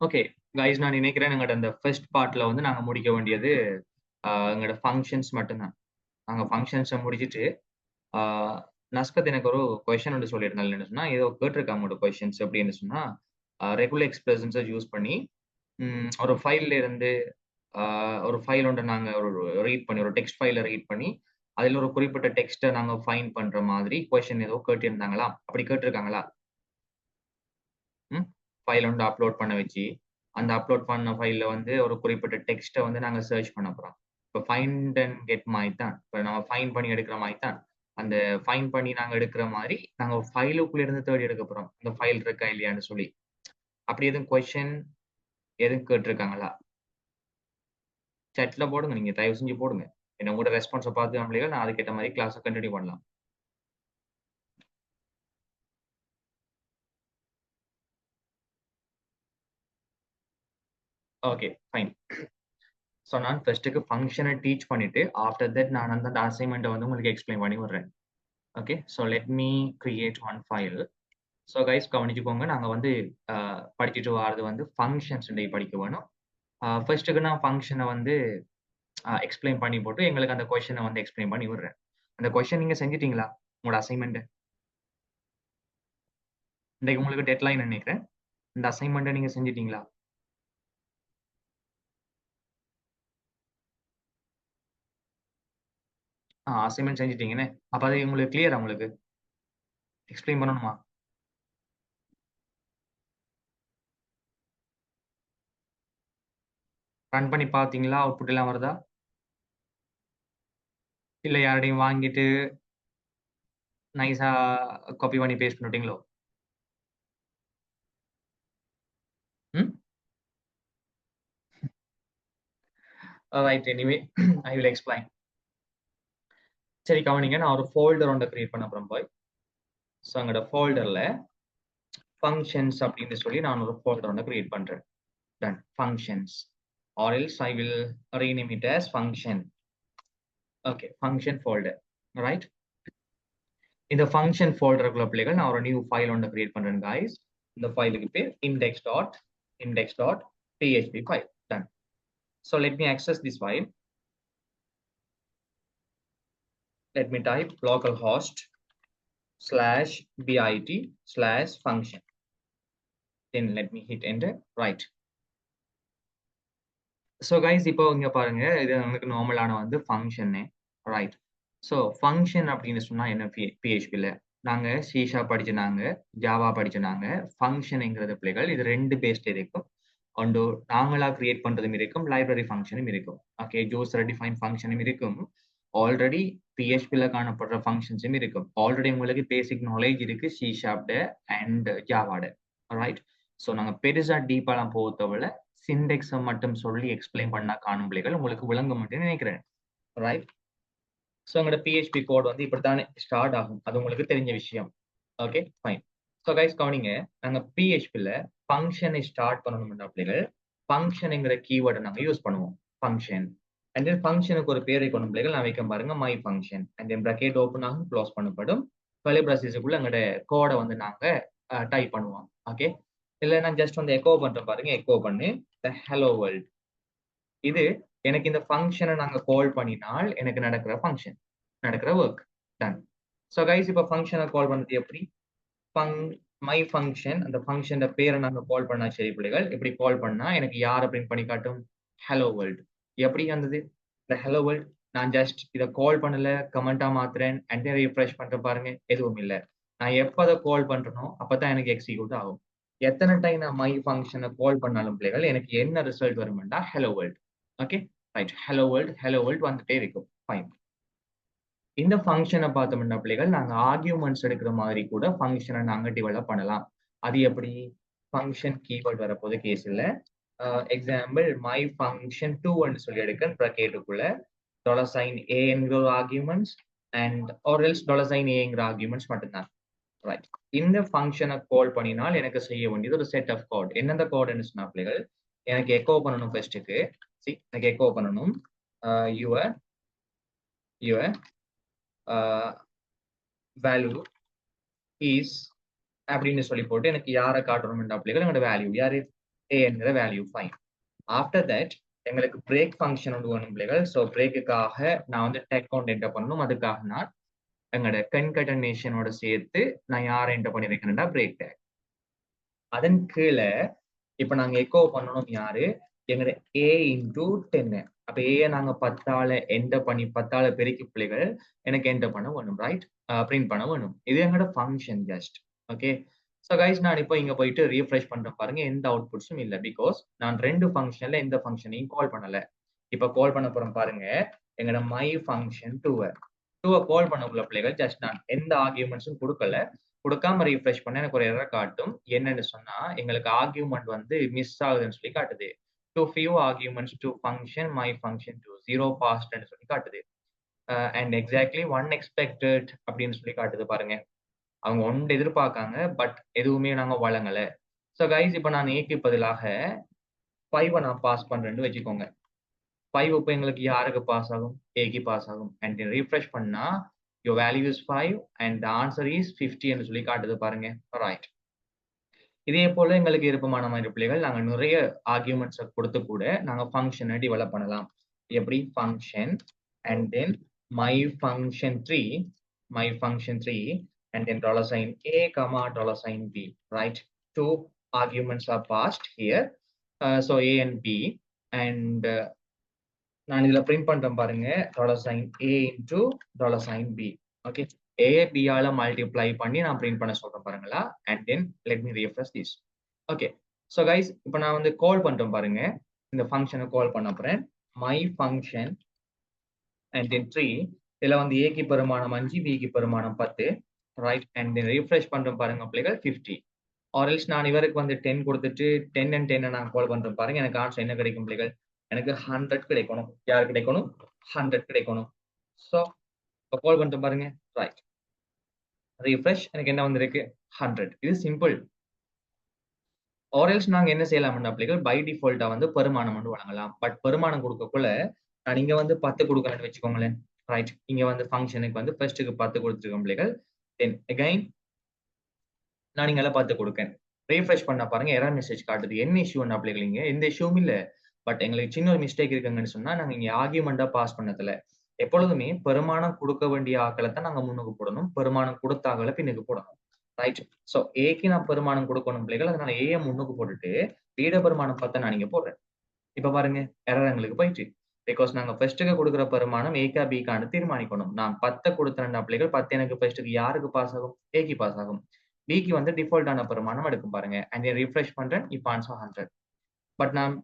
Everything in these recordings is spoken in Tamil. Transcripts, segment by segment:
ஓகே கைஸ், நான் நினைக்கிறேன் எங்களோட அந்த ஃபர்ஸ்ட் பார்ட்ல வந்து நாங்க முடிக்க வேண்டியது எங்களோட ஃபங்க்ஷன்ஸ் மட்டும்தான். நாங்க ஃபங்க்ஷன்ஸை முடிச்சிட்டு நஸ்கத் எனக்கு ஒரு கொஸ்டின் ஒன்று சொல்லியிருந்தாங்க. என்ன சொன்னா, ஏதோ கேட்டிருக்காங்க உங்களோட கொஸ்டின்ஸ் எப்படின்னு சொன்னா, ரெகுலர் எக்ஸ்பிரஷன்ஸை யூஸ் பண்ணி ஒரு ஃபைல்ல இருந்து ஒரு ஃபைல் ஒன்று நாங்க ஒரு ரீட் பண்ணி ஒரு டெக்ஸ்ட் ஃபைலை ரீட் பண்ணி அதில் ஒரு குறிப்பிட்ட டெக்ஸ்ட்டை நாங்க ஃபைண்ட் பண்ற மாதிரி கொஸ்டின் ஏதோ கேட்டிருந்தாங்களா? அப்படி கேட்டிருக்காங்களா? ம். ஃபைல் வந்து அப்லோட் பண்ண வச்சு, அந்த அப்லோட் பண்ண ஃபைல்ல வந்து ஒரு குறிப்பிட்ட டெக்ஸ்ட்ட வந்து நாங்க சர்ச் பண்ண போறோம். இப்ப ஃபைண்ட் அண்ட் கெட் மாரி தான். இப்ப நம்ம ஃபைண்ட் பண்ணி எடுக்கிற மாரி தான். அந்த ஃபைண்ட் பண்ணி நாங்க எடுக்கிற மாரி, நாங்க ஃபைலுக்குள்ள இருந்து தேடி எடுக்க போறோம். இந்த ஃபைல் இருக்கா இல்லையான்னு சொல்லி. அப்படி எதுவும் கொஸ்டின் எதுவும் கேட்டிருக்காங்களா? சாட்ல போடுங்க. நீங்க தயவு செஞ்சு போடுங்க. ஏன்னா உங்களோட ரெஸ்பான்ஸ பார்த்து நம்மளே நான் அதுக்கேத்த மாரி கிளாஸ கன்டின்யூ பண்ணலாம். Okay, fine. ஸோ நான் ஃபர்ஸ்ட்டுக்கு ஃபங்ஷன டீச் பண்ணிட்டு, ஆஃப்டர் தட் நான் அந்த அசைன்மென்ட்ட வந்து உங்களுக்கு எக்ஸ்ப்ளைன் பண்ணி விடுறேன். Okay. So let me create one file. So guys கவனிச்சுக்கோங்க. நாங்க வந்து படிச்சுட்டு வாரது வந்து ஃபங்ஷன்ஸ் படிக்க வேணும். ஃபர்ஸ்ட்டுக்கு நான் ஃபங்ஷன வந்து எக்ஸ்ப்ளைன் பண்ணி போட்டு, எங்களுக்கு அந்த கொஸ்டின வந்து எக்ஸ்ப்ளைன் பண்ணி விடுறேன். அந்த கொஸ்டின் நீங்க செஞ்சுட்டீங்களா? உங்களோட அசைன்மென்ட். இன்னைக்கு உங்களுக்கு டெட்லைன் நெனைக்கிறேன். இந்த அசைன்மென்ட்ட நீங்க செஞ்சுட்டீங்களா? அசைன்மென்ட் செஞ்சுட்டீங்கன்னு. அப்ப அது உங்களுக்கு கிளியரா உங்களுக்கு? எக்ஸ்ப்ளைன் பண்ணணுமா? ரன் பண்ணி பார்த்தீங்களா? அவுட்புட் எல்லாம் வருதா? இல்ல யாருடையும் வாங்கிட்டு நைஸா காப்பி பண்ணி பேஸ்ட் பண்ணிட்டீங்களோ? ம். Right. Anyway I will explain. சரி கவனிங்க. நான் ஒரு ஃபோல்டர் ஒண்ண கிரியேட் பண்ண போறேன் பாய். ஸோ எங்களோட ஃபோல்டர்ல ஃபங்ஷன்ஸ் அப்படின்னு சொல்லி நான் ஒரு ஃபோல்டர் ஒண்ண கிரியேட் பண்றேன். Done. Functions. Or else I will rename it as function. Okay. Function folder. Right. இந்த ஃபங்ஷன் ஃபோல்டருக்குள்ள பிள்ளைகள் நான் ஒரு நியூ ஃபைல் ஒண்ண கிரியேட் பண்றேன் காய்ஸ். இந்த ஃபைலுக்கு பேர் index.php file. Done. So let me access this file. Let me type localhost/bit/function. Then let me hit enter. Right. So guys இப்போ இங்க பாருங்க. இது நமக்கு நார்மலான வந்து ஃபங்ஷன்னு. ரைட். ஸோ ஃபங்ஷன் அப்படின்னு சொன்னா என்ன PHPல? நாங்க C# படிச்சனாங்க, ஜாவா படிச்சனாங்க. ஃபங்ஷன்ங்கிறது பிள்ளைகள் இது 2 பேஸ்ட் இருக்கும். ஒன்று நாங்களா கிரியேட் பண்றதும் இருக்கும். லைப்ரரி ஃபங்ஷனும் இருக்கும். ஓகே. யூசர் டிஃபைன் ஃபங்ஷனும் இருக்கும். ஆல்ரெடி PHPல காணப்படுற ஃபங்ஷன்ஸும் இருக்கும். ஆல்ரெடி உங்களுக்கு பேசிக் நாலேஜ் இருக்கு C# அண்ட் ஜாவாட. ரைட். ஸோ நாங்க பெருசா டீப்பாலாம் போக தேவையில்ல. சின்டெக்ஸை மட்டும் சொல்லி எக்ஸ்பிளைன் பண்ணா காணும் பிள்ளைகள் உங்களுக்கு விளங்கும் என்று நினைக்கிறேன். ரைட். ஸோ எங்களோட PHP கோட் வந்து இப்படித்தானே ஸ்டார்ட் ஆகும். அது உங்களுக்கு தெரிஞ்ச விஷயம். Okay, fine. ஸோ கைஸ் கவனிங்க. நாங்க PHPல ஃபங்ஷனை ஸ்டார்ட் பண்ணணும்னா பிள்ளைகள் ஃபங்ஷன்ங்கிற கீவேர்டை நாங்க யூஸ் பண்ணுவோம். ஃபங்ஷன். அண்ட் தென் ஃபங்ஷனுக்கு ஒரு பேரை கொண்ட பிள்ளைகள் நான் வைக்க பாருங்க my function. And then bracket open ஆகும், க்ளோஸ் பண்ணப்படும். கர்லி ப்ராக்கெட்ஸ்க்குள்ள எங்களோட கோடை வந்து நாங்க டைப் பண்ணுவோம். ஓகே. இல்ல நான் ஜஸ்ட் வந்து எக்கோ பண்றேன் பாருங்க. எக்கோ பண்ணி ஹலோ வேர்ல்ட். இது எனக்கு இந்த ஃபங்ஷனை நாங்க கால் பண்ணினால் எனக்கு நடக்கிற ஃபங்ஷன், நடக்கிற ஒர்க். டன். ஸோ கைஸ் இப்போ ஃபங்ஷனை கால் பண்றது எப்படி? ஃபங் மை ஃபங்ஷன் அந்த ஃபங்ஷன் பேரை நாங்க கால் பண்ணா சரி பிள்ளைகள். இப்படி கால் பண்ணா எனக்கு யாரை பிரிண்ட் பண்ணி காட்டும்? Hello world. எப்படி வந்தது இந்த ஹலோ வேர்ல்ட்? நான் ஜஸ்ட் இதை கால் பண்ணல, கமெண்டா மாத்துறேன் அண்ட் தென் ரீஃப்ரெஷ் பண்ற பாருங்க, எதுவும் இல்லை. நான் எப்போ அதை கால் பண்றேனோ அப்பதான் எனக்கு எக்ஸிக்யூட் ஆகும். எத்தனை டைம் நான் மை ஃபங்ஷனை கால் பண்ணாலும் பிள்ளைகள் எனக்கு என்ன ரிசல்ட் வருமெண்டா hello world. Okay, right. Hello world வந்துட்டே இருக்கும். ஃபைன். இந்த ஃபங்ஷனை பார்த்தோம்னா பிள்ளைகள் நாங்க ஆர்கியூமெண்ட்ஸ் எடுக்கிற மாதிரி கூட ஃபங்ஷனை நாங்க டெவலப் பண்ணலாம். அது எப்படி? ஃபங்ஷன் கீவேர்ட் வரப்போது கேஸ் இல்ல. எக்ஸாம்பிள் மை ஃபங்ஷன் 2 சொல்லி எடுக்க ப்ராக்கெட்டுக்குள்ள $a என்கிற ஒரு arguments and or else $a arguments மட்டும்தான். ரைட். இந்த ஃபங்ஷனை கால் பண்ணினால் எனக்கு செய்ய வேண்டியது ஒரு செட் ஆஃப் கோட். என்னென்ன கோட்னு சொன்னா பிள்ளைகள் எனக்கு எக்கோ பண்ணணும் ஃபர்ஸ்ட்டுக்கு. எனக்கு எக்கோ பண்ணணும் யுவர் யுவர் வேல்யூ இஸ் அப்படின்னு சொல்லி போட்டு எனக்கு யாரை காட்டணும் பிள்ளைகள் என்னோட வேல்யூ யாரு? a என்கிற வேல்யூ ஃபைன். ஆஃப்டர் தட் எங்களுக்கு பிரேக் ஃபங்க்ஷன் ஒன்று வேணும் பிள்ளைகள். ஸோ பிரேக்குக்காக நான் வந்து டெக் கவுண்ட் என்டர் பண்ணணும். அதுக்காக நான் எங்களோட கன்கட்டனேஷனோட சேர்த்து நான் யாரை என்டர் பண்ணியிருக்கேன்டா பிரேக் டேக். அதன் கீழே இப்ப நாங்க எக்கோ பண்ணணும் யாரு எங்களோட a இன்டூ 10. அப்ப ஏ நாங்க 10ஆல என்டர் பண்ணி 10ஆல பெருக்கி பிள்ளைகள் எனக்கு என்டர் பண்ண வேணும், ரைட்? பிரிண்ட் பண்ண வேணும். இது எங்களோட function just. Okay, so guys நான் இப்போ இங்க போயிட்டு ரீஃப்ரெஷ் பண்றேன் பாருங்க, எந்த அவுட்புட்ஸும் இல்லை. பிகாஸ் நான் ரெண்டு ஃபங்க்ஷன்ல எந்த ஃபங்க்ஷனையும் கால் பண்ணல. இப்ப கால் பண்ண போறோம் பாருங்க, எங்களோட மை ஃபங்க்ஷன் 2 கால் பண்ணக்குள்ள பிள்ளைகள் ஜஸ்ட் நான் எந்த ஆர்கியூமெண்ட்ஸும் கொடுக்காம ரீஃப்ரெஷ் பண்ண எனக்கு ஒரு எரர் காட்டும். என்னன்னு சொன்னா எங்களுக்கு ஆர்கியூமெண்ட் வந்து மிஸ் ஆகுதுன்னு சொல்லி காட்டுது. To few arguments to function my function 2 0 பாஸ்ட்னு சொல்லி காட்டுது. அண்ட் எக்ஸாக்ட்லி 1 எக்ஸ்பெக்டட் அப்படின்னு சொல்லி காட்டுது பாருங்க. அவங்க ஒன்று எதிர்பார்க்காங்க, பட் எதுவுமே நாங்க வழங்கல. ஸோ கைஸ் இப்போ நான் ஏக்கு பதிலாக 5 நான் பாஸ் பண்றேன்னு வச்சுக்கோங்க. 5 இப்போ எங்களுக்கு யாருக்கு பாஸ் ஆகும்? ஏக்கு பாஸ் ஆகும். அண்ட் ரீஃப்ரெஷ் பண்ணா your value is 5 and the answer is 50 என்று சொல்லி காட்டுது பாருங்க, ரைட்? இதே போல எங்களுக்கு விருப்பமான மாதிரி பிள்ளைகள் நாங்க நிறைய ஆர்கியூமெண்ட்ஸ் கொடுத்து கூட நாங்க ஃபங்க்ஷனை டெவலப் பண்ணலாம். எப்படி? Function and then my function 3 and then $sign a comma $sign b, right? Two arguments are passed here, so a and b, and நான் இதுல பிரிண்ட் பண்றேன் பாருங்க, $sign a into $sign b. Okay, a b ஆல மல்டிப்ளை பண்ணி நான் பிரிண்ட் பண்ண சொல்றேன் பாருங்களா. and then let me refresh this. Okay, so guys இப்போ நான் வந்து கால் பண்றேன் பாருங்க, இந்த ஃபங்க்ஷனை கால் பண்ண போறேன் my function and then 3. இதுல வந்து a க்கு பெருமானம் 5, b க்கு பெருமானம் 10, ரைட்? and then refresh பண்றேன் பாருங்க பிள்ளைகள் 50. or else நான் இவருக்கு வந்து 10 கொடுத்துட்டு 10 and 10 நான் கால் பண்றேன் பாருங்க, எனக்கு ஆன்சர் என்ன கிடைக்கும் பிள்ளைகள்? எனக்கு 100 கிடைக்கணும். யார் கிடைக்கணும்? 100 கிடைக்கணும். ஸோ இப்போ கால் பண்ணிட்டு பாருங்க, ரைட்? ரீஃப்ரெஷ், எனக்கு என்ன வந்திருக்கு? 100. இது சிம்பிள். ஆர்எல்ஸ் நாங்க என்ன செய்யலாம்னா பிள்ளைகள் பை டிஃபால்ட்டா வந்து பெருமானம் வந்து வழங்கலாம். பட் பெருமானம் கொடுக்கக்குள்ள நான் இங்க வந்து 10 கொடுக்கணும்னு வச்சுக்கோங்களேன், ரைட்? இங்க வந்து ஃபங்க்ஷனுக்கு வந்து ஃபர்ஸ்ட்டுக்கு 10 கொடுத்துருக்கேன் பிள்ளைகள். தென் அகைன் நான் இங்க 10 கொடுக்கேன். ரீஃப்ரெஷ் பண்ண பாருங்க, எரர் மெசேஜ் காட்டுது. என்ன இஷ்யூ என்ன பிள்ளைகள்? இங்க எந்த இஷ்யூவும் இல்லை. பட் எங்களுக்கு சின்ன ஒரு மிஸ்டேக் இருக்குங்கன்னு சொன்னா நாங்க இங்க ஆர்கியூமெண்டா பாஸ் பண்ணதுல எப்பொழுதுமே பெருமானம் கொடுக்க வேண்டிய ஆக்களை தான் நாங்க முன்னுக்கு போடணும், பெருமானம் கொடுத்த ஆக்களை பின்னுக்கு போடணும், ரைட்? ஸோ ஏக்கு நான் பெருமானம் கொடுக்கணும் பிள்ளைகள், அதனால ஏ முன்னுக்கு போட்டுட்டு பீட பெருமானம் 10 நான் இங்க போடுறேன். இப்ப பாருங்க எரர் எங்களுக்கு போயிட்டு, பிகாஸ் நாங்க ஃபர்ஸ்ட்டுக்கு கொடுக்குற பெருமானம் ஏக்கா பிக்கான்னு தீர்மானிக்கணும். நான் 10 கொடுத்துறேன் பிள்ளைகள், 10 எனக்கு ஃபர்ஸ்ட்டுக்கு யாருக்கு பாஸ் ஆகும்? ஏக்கு பாஸ் ஆகும். பிக்கு வந்து டிஃபால்ட்டான பெருமானம் எடுக்கும் பாருங்க. அண்ட் ரீஃப்ரெஷ் பண்றேன், இப்போ ஆன்சர் 100. பட் நான்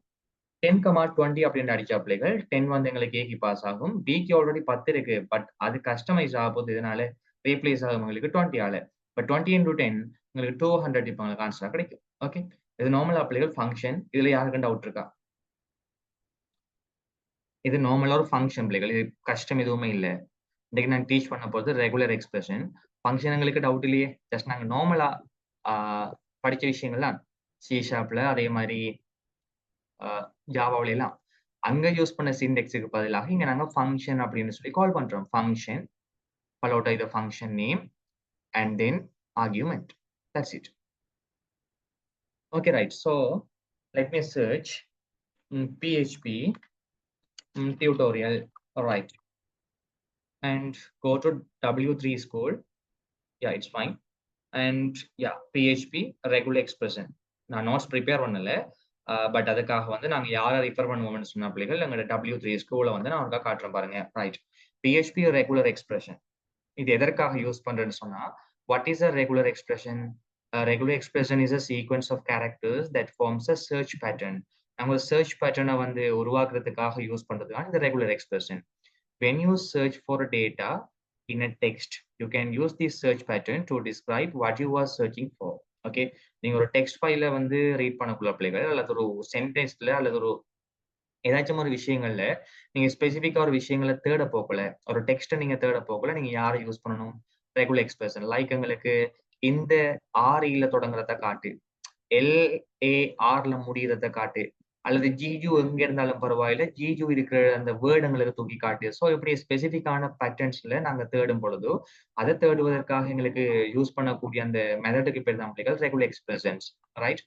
10,20 அப்படின்னு அடிச்சா பிள்ளைகள் 10 வந்து எங்களுக்கு ஏக்கு பாஸ் ஆகும். பிக்கு ஆல்ரெடி 10 இருக்கு, பட் அது கஸ்டமைஸ் ஆக போகுது, இதனால ரீப்ளேஸ் ஆகும் உங்களுக்கு 20 ஆல. பட் 20 into 10 உங்களுக்கு 200 இப்போ உங்களுக்கு ஆன்சரா கிடைக்கும். ஓகே, இது நார்மலா பிள்ளைகள் ஃபங்க்ஷன். இதுல யாருக்கு டவுட் இருக்கா? இது நார்மலா ஒரு ஃபங்க்ஷன் பிள்ளைகள், இது கஷ்டம் எதுவுமே இல்லை. இன்னைக்கு நான் டீச் பண்ண போகிறது ரெகுலர் எக்ஸ்பிரஷன். ஃபங்க்ஷன் எங்களுக்கு டவுட் இல்லையே, ஜஸ்ட் நாங்கள் நார்மலா படிச்ச விஷயங்கள் தான். சி ஷார்ப்ல அதே மாதிரி ஜாவாவில எல்லாம் அங்க யூஸ் பண்ண சிண்டெக்ஸுக்கு பதிலாக இங்க நாங்க ஃபங்க்ஷன் அப்படின்னு சொல்லி கால் பண்றோம். Function followed by the function name and then argument. That's it. Okay, right? So let me search PHP tutorial. All right, and go to W3 school. Yeah, it's fine. And yeah, PHP regular expression. நான் நோட்ஸ் ப்ரிப்பேர் பண்ணல, பட் அதுக்காக வந்து நாங்க யாரை ரிஃபர் பண்ணுவோம்னு சொன்ன பிள்ளைகள் எங்களோட W3 ஸ்கூலை வந்து நான் உனக்காக காட்டுறேன் பாருங்க, ரைட்? PHP regular expression. இது எதற்காக யூஸ் பண்றேன்னு சொன்னா, what is a regular expression? A regular expression is a sequence of characters that forms a search pattern. நம்ம சர்ச் பேட்டர்னை வந்து உருவாக்குறதுக்காக யூஸ் பண்றதுதான் இந்த regular expression. when you search for data in a text, you can use this search pattern to describe what you are searching for. Okay, நீங்க ஒரு டெக்ஸ்ட் ஃபைல வந்து ரீட் பண்ணக்குள்ள பிள்ளைகள் அல்லது ஒரு சென்டென்ஸ்ல அல்லது ஒரு ஏதாச்சும் ஒரு விஷயங்கள்ல நீங்க ஸ்பெசிஃபிக்கா ஒரு விஷயங்களை தேட போகல, ஒரு டெக்ஸ்ட்டை நீங்க தேட போகல, நீங்க யாரை யூஸ் பண்ணணும்? Regular expression. லைக் எங்களுக்கு இந்த RE தொடங்குறத காட்டு, LAR முடிகிறத காட்டு, அல்லது ஜிஜு எங்க இருந்தாலும் பரவாயில்ல, ஜிஜு இருக்கிற அந்த வேர்டுங்களுக்கு தூக்கி காட்டு. ஸோ இப்படி ஸ்பெசிஃபிக்கான பேட்டர்ன்ஸ்ல நாங்க தேடும் பொழுது அதை தேடுவதற்காக எங்களுக்கு யூஸ் பண்ணக்கூடிய அந்த மெத்தடுக்கு பேர் தான் பிள்ளைகள் regular expressions, right?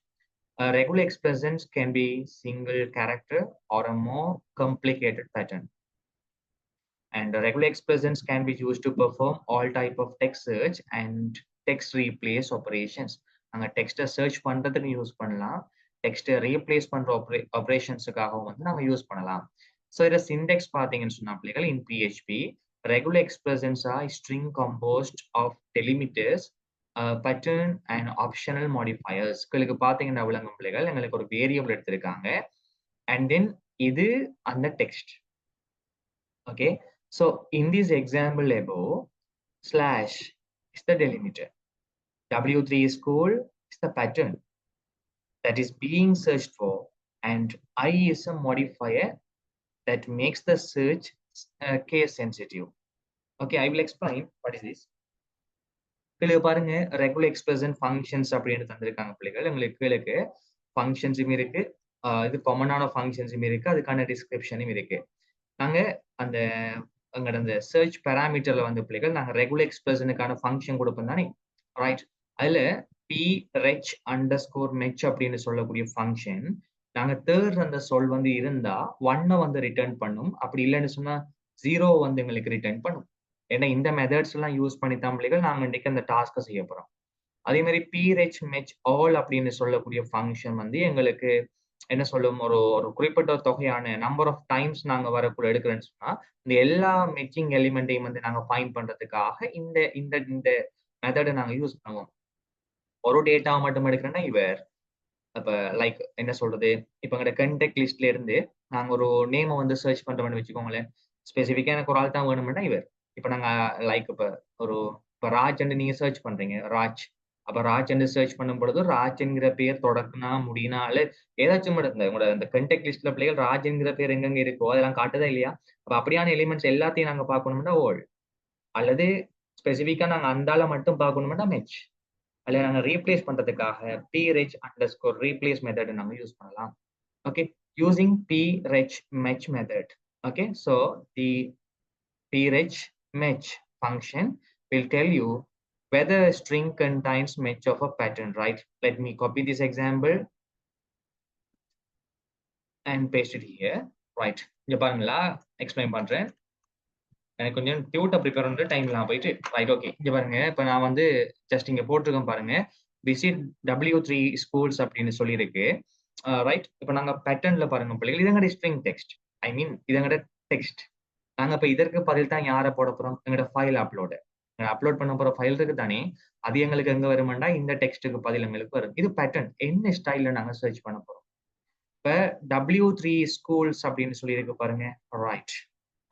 Regular expressions can be single character or a more complicated pattern. And regular expressions can be used to perform all type of text search and text replace operations. நாங்க டெக்ஸ்ட்டை சர்ச் பண்றதுக்கு யூஸ் பண்ணலாம், டெக்ஸ்ட்டை ரீப்ளேஸ் பண்ற ஆப்ரேஷன்ஸுக்காகவும் வந்து நம்ம யூஸ் பண்ணலாம். ஸோ இதை சிண்டெக்ஸ் பார்த்தீங்கன்னு சொன்னா பிள்ளைகள் இன் PHP regular expressions are string composed of delimiters, pattern and optional modifiers. உங்களுக்கு பார்த்தீங்கன்னா விளங்கும் பிள்ளைகள் எங்களுக்கு ஒரு வேரியபிள் எடுத்திருக்காங்க and then இது அந்த text. Okay, so in this example above, slash is the delimiter, W3 school is the pattern that is being searched for, and I is a modifier that makes the search case sensitive. Okay, I will explain what is this. கீழே பாருங்க ரெகுலர் எக்ஸ்பிரஷன் ஃபங்க்ஷன்ஸ் அப்படின்னு தந்திருக்காங்க பிள்ளைகள். உங்களுக்கு கீழே ஃபங்க்ஷன்ஸும் இருக்கு, இது காமனான ஃபங்க்ஷன்ஸும் இருக்கு, அதுக்கான டிஸ்கிரிப்ஷனும் இருக்கு. நாங்க அந்த அங்கட அந்த சர்ச் பேராமீட்டர்ல வந்து பிள்ளைகள் நாங்க ரெகுலர் எக்ஸ்பிரஷனுக்கான ஃபங்க்ஷன் கொடுப்போம் தானே, ரைட்? அதுல p-rech underscore match அப்படின்னு சொல்லக்கூடிய ஃபங்க்ஷன் நாங்க தேர்ட் அந்த சொல் வந்து இருந்தா 1 வந்து ரிட்டர்ன் பண்ணும், அப்படி இல்லைன்னு சொன்னா 0 வந்து எங்களுக்கு ரிட்டர்ன் பண்ணும். ஏன்னா இந்த மெத்தட்ஸ் எல்லாம் யூஸ் பண்ணி தான் பிள்ளைகள் நாங்க இன்னைக்கு அந்த டாஸ்கை செய்ய போறோம். அதே மாதிரி p-rech match all அப்படின்னு சொல்லக்கூடிய ஃபங்க்ஷன் வந்து எங்களுக்கு என்ன சொல்லும், ஒரு ஒரு குறிப்பிட்ட தொகையான நம்பர் ஆஃப் டைம்ஸ் நாங்க வரக்குள்ள எடுக்கிறேன்னு சொன்னா இந்த எல்லா மெச்சிங் எலிமெண்ட்டையும் வந்து நாங்க ஃபைண்ட் பண்றதுக்காக இந்த இந்த இந்த மெத்தடை நாங்க யூஸ் பண்ணுவோம். ஒரு டேட்டாவை மட்டும் எடுக்கிறேன்னா இவர் அப்ப லைக் என்ன சொல்றது, இப்ப எங்கட கண்டெக்ட் லிஸ்ட்ல இருந்து நாங்க ஒரு நேமை வந்து சர்ச் பண்றோம்னு வச்சுக்கோங்களேன். ஸ்பெசிஃபிக்கா எனக்கு ஒரு ஆள் தான் வேணும்னா இவர். இப்ப நாங்க லைக் இப்ப ராஜ் நீங்க சர்ச் பண்றீங்க, ராஜ். அப்ப ராஜ் சர்ச் பண்ணும் பொழுது ராஜ் என்கிற பேர் தொடக்குனா முடியினால ஏதாச்சும் உங்களோட அந்த கண்டெக்ட் லிஸ்ட்ல பிள்ளைகள் ராஜ் என்கிற பேர் எங்கெங்க இருக்கோ அதெல்லாம் காட்டுதா இல்லையா? அப்ப அப்படியான எலிமெண்ட்ஸ் எல்லாத்தையும் நாங்க பார்க்கணும்னா ஓல், அல்லது ஸ்பெசிஃபிக்கா நாங்க அந்தால மட்டும் பார்க்கணும்னா மெச், அல்ல நாங்க ரீப்ளேஸ் பண்றதுக்காக p-rech underscore replace மெத்தட் நாங்க யூஸ் பண்ணலாம். Okay, using p-rech match method. Okay, so the p-rech match function will tell you whether a string contains match of a pattern, right? Let me copy this example and paste it here, right? இங்க பாருங்களா, எக்ஸ்பிளைன் பண்றேன். எனக்கு கொஞ்சம் டியூட்டை ப்ரிப்பேர் பண்ணுற டைம்லாம் போயிட்டு ரைட். ஓகே, இங்கே பாருங்க, இப்போ நான் வந்து ஜஸ்ட் இங்கே போட்டிருக்கேன் பாருங்க, விசிட் W3 ஸ்கூல்ஸ் அப்படின்னு சொல்லியிருக்கு, ரைட்? இப்போ நாங்கள் பேட்டர்ன்ல பாருங்க பிள்ளைகள், இதங்கட ஸ்ட்ரிங் டெக்ஸ்ட், ஐ மீன் இதங்கட டெக்ஸ்ட். நாங்கள் இப்போ இதற்கு பதில் தான் யாரை போட போகிறோம், எங்களோட ஃபைல் அப்லோட் பண்ண போகிற ஃபைல் இருக்கு தானே, அது எங்களுக்கு எங்கே வருமாண்டா இந்த டெக்ஸ்ட்டுக்கு பதில் எங்களுக்கு வரும். இது பேட்டர்ன், என்ன ஸ்டைலில் நாங்கள் சர்ச் பண்ண போகிறோம். இப்போ W3 ஸ்கூல்ஸ் அப்படின்னு சொல்லியிருக்கு பாருங்க, ரைட்?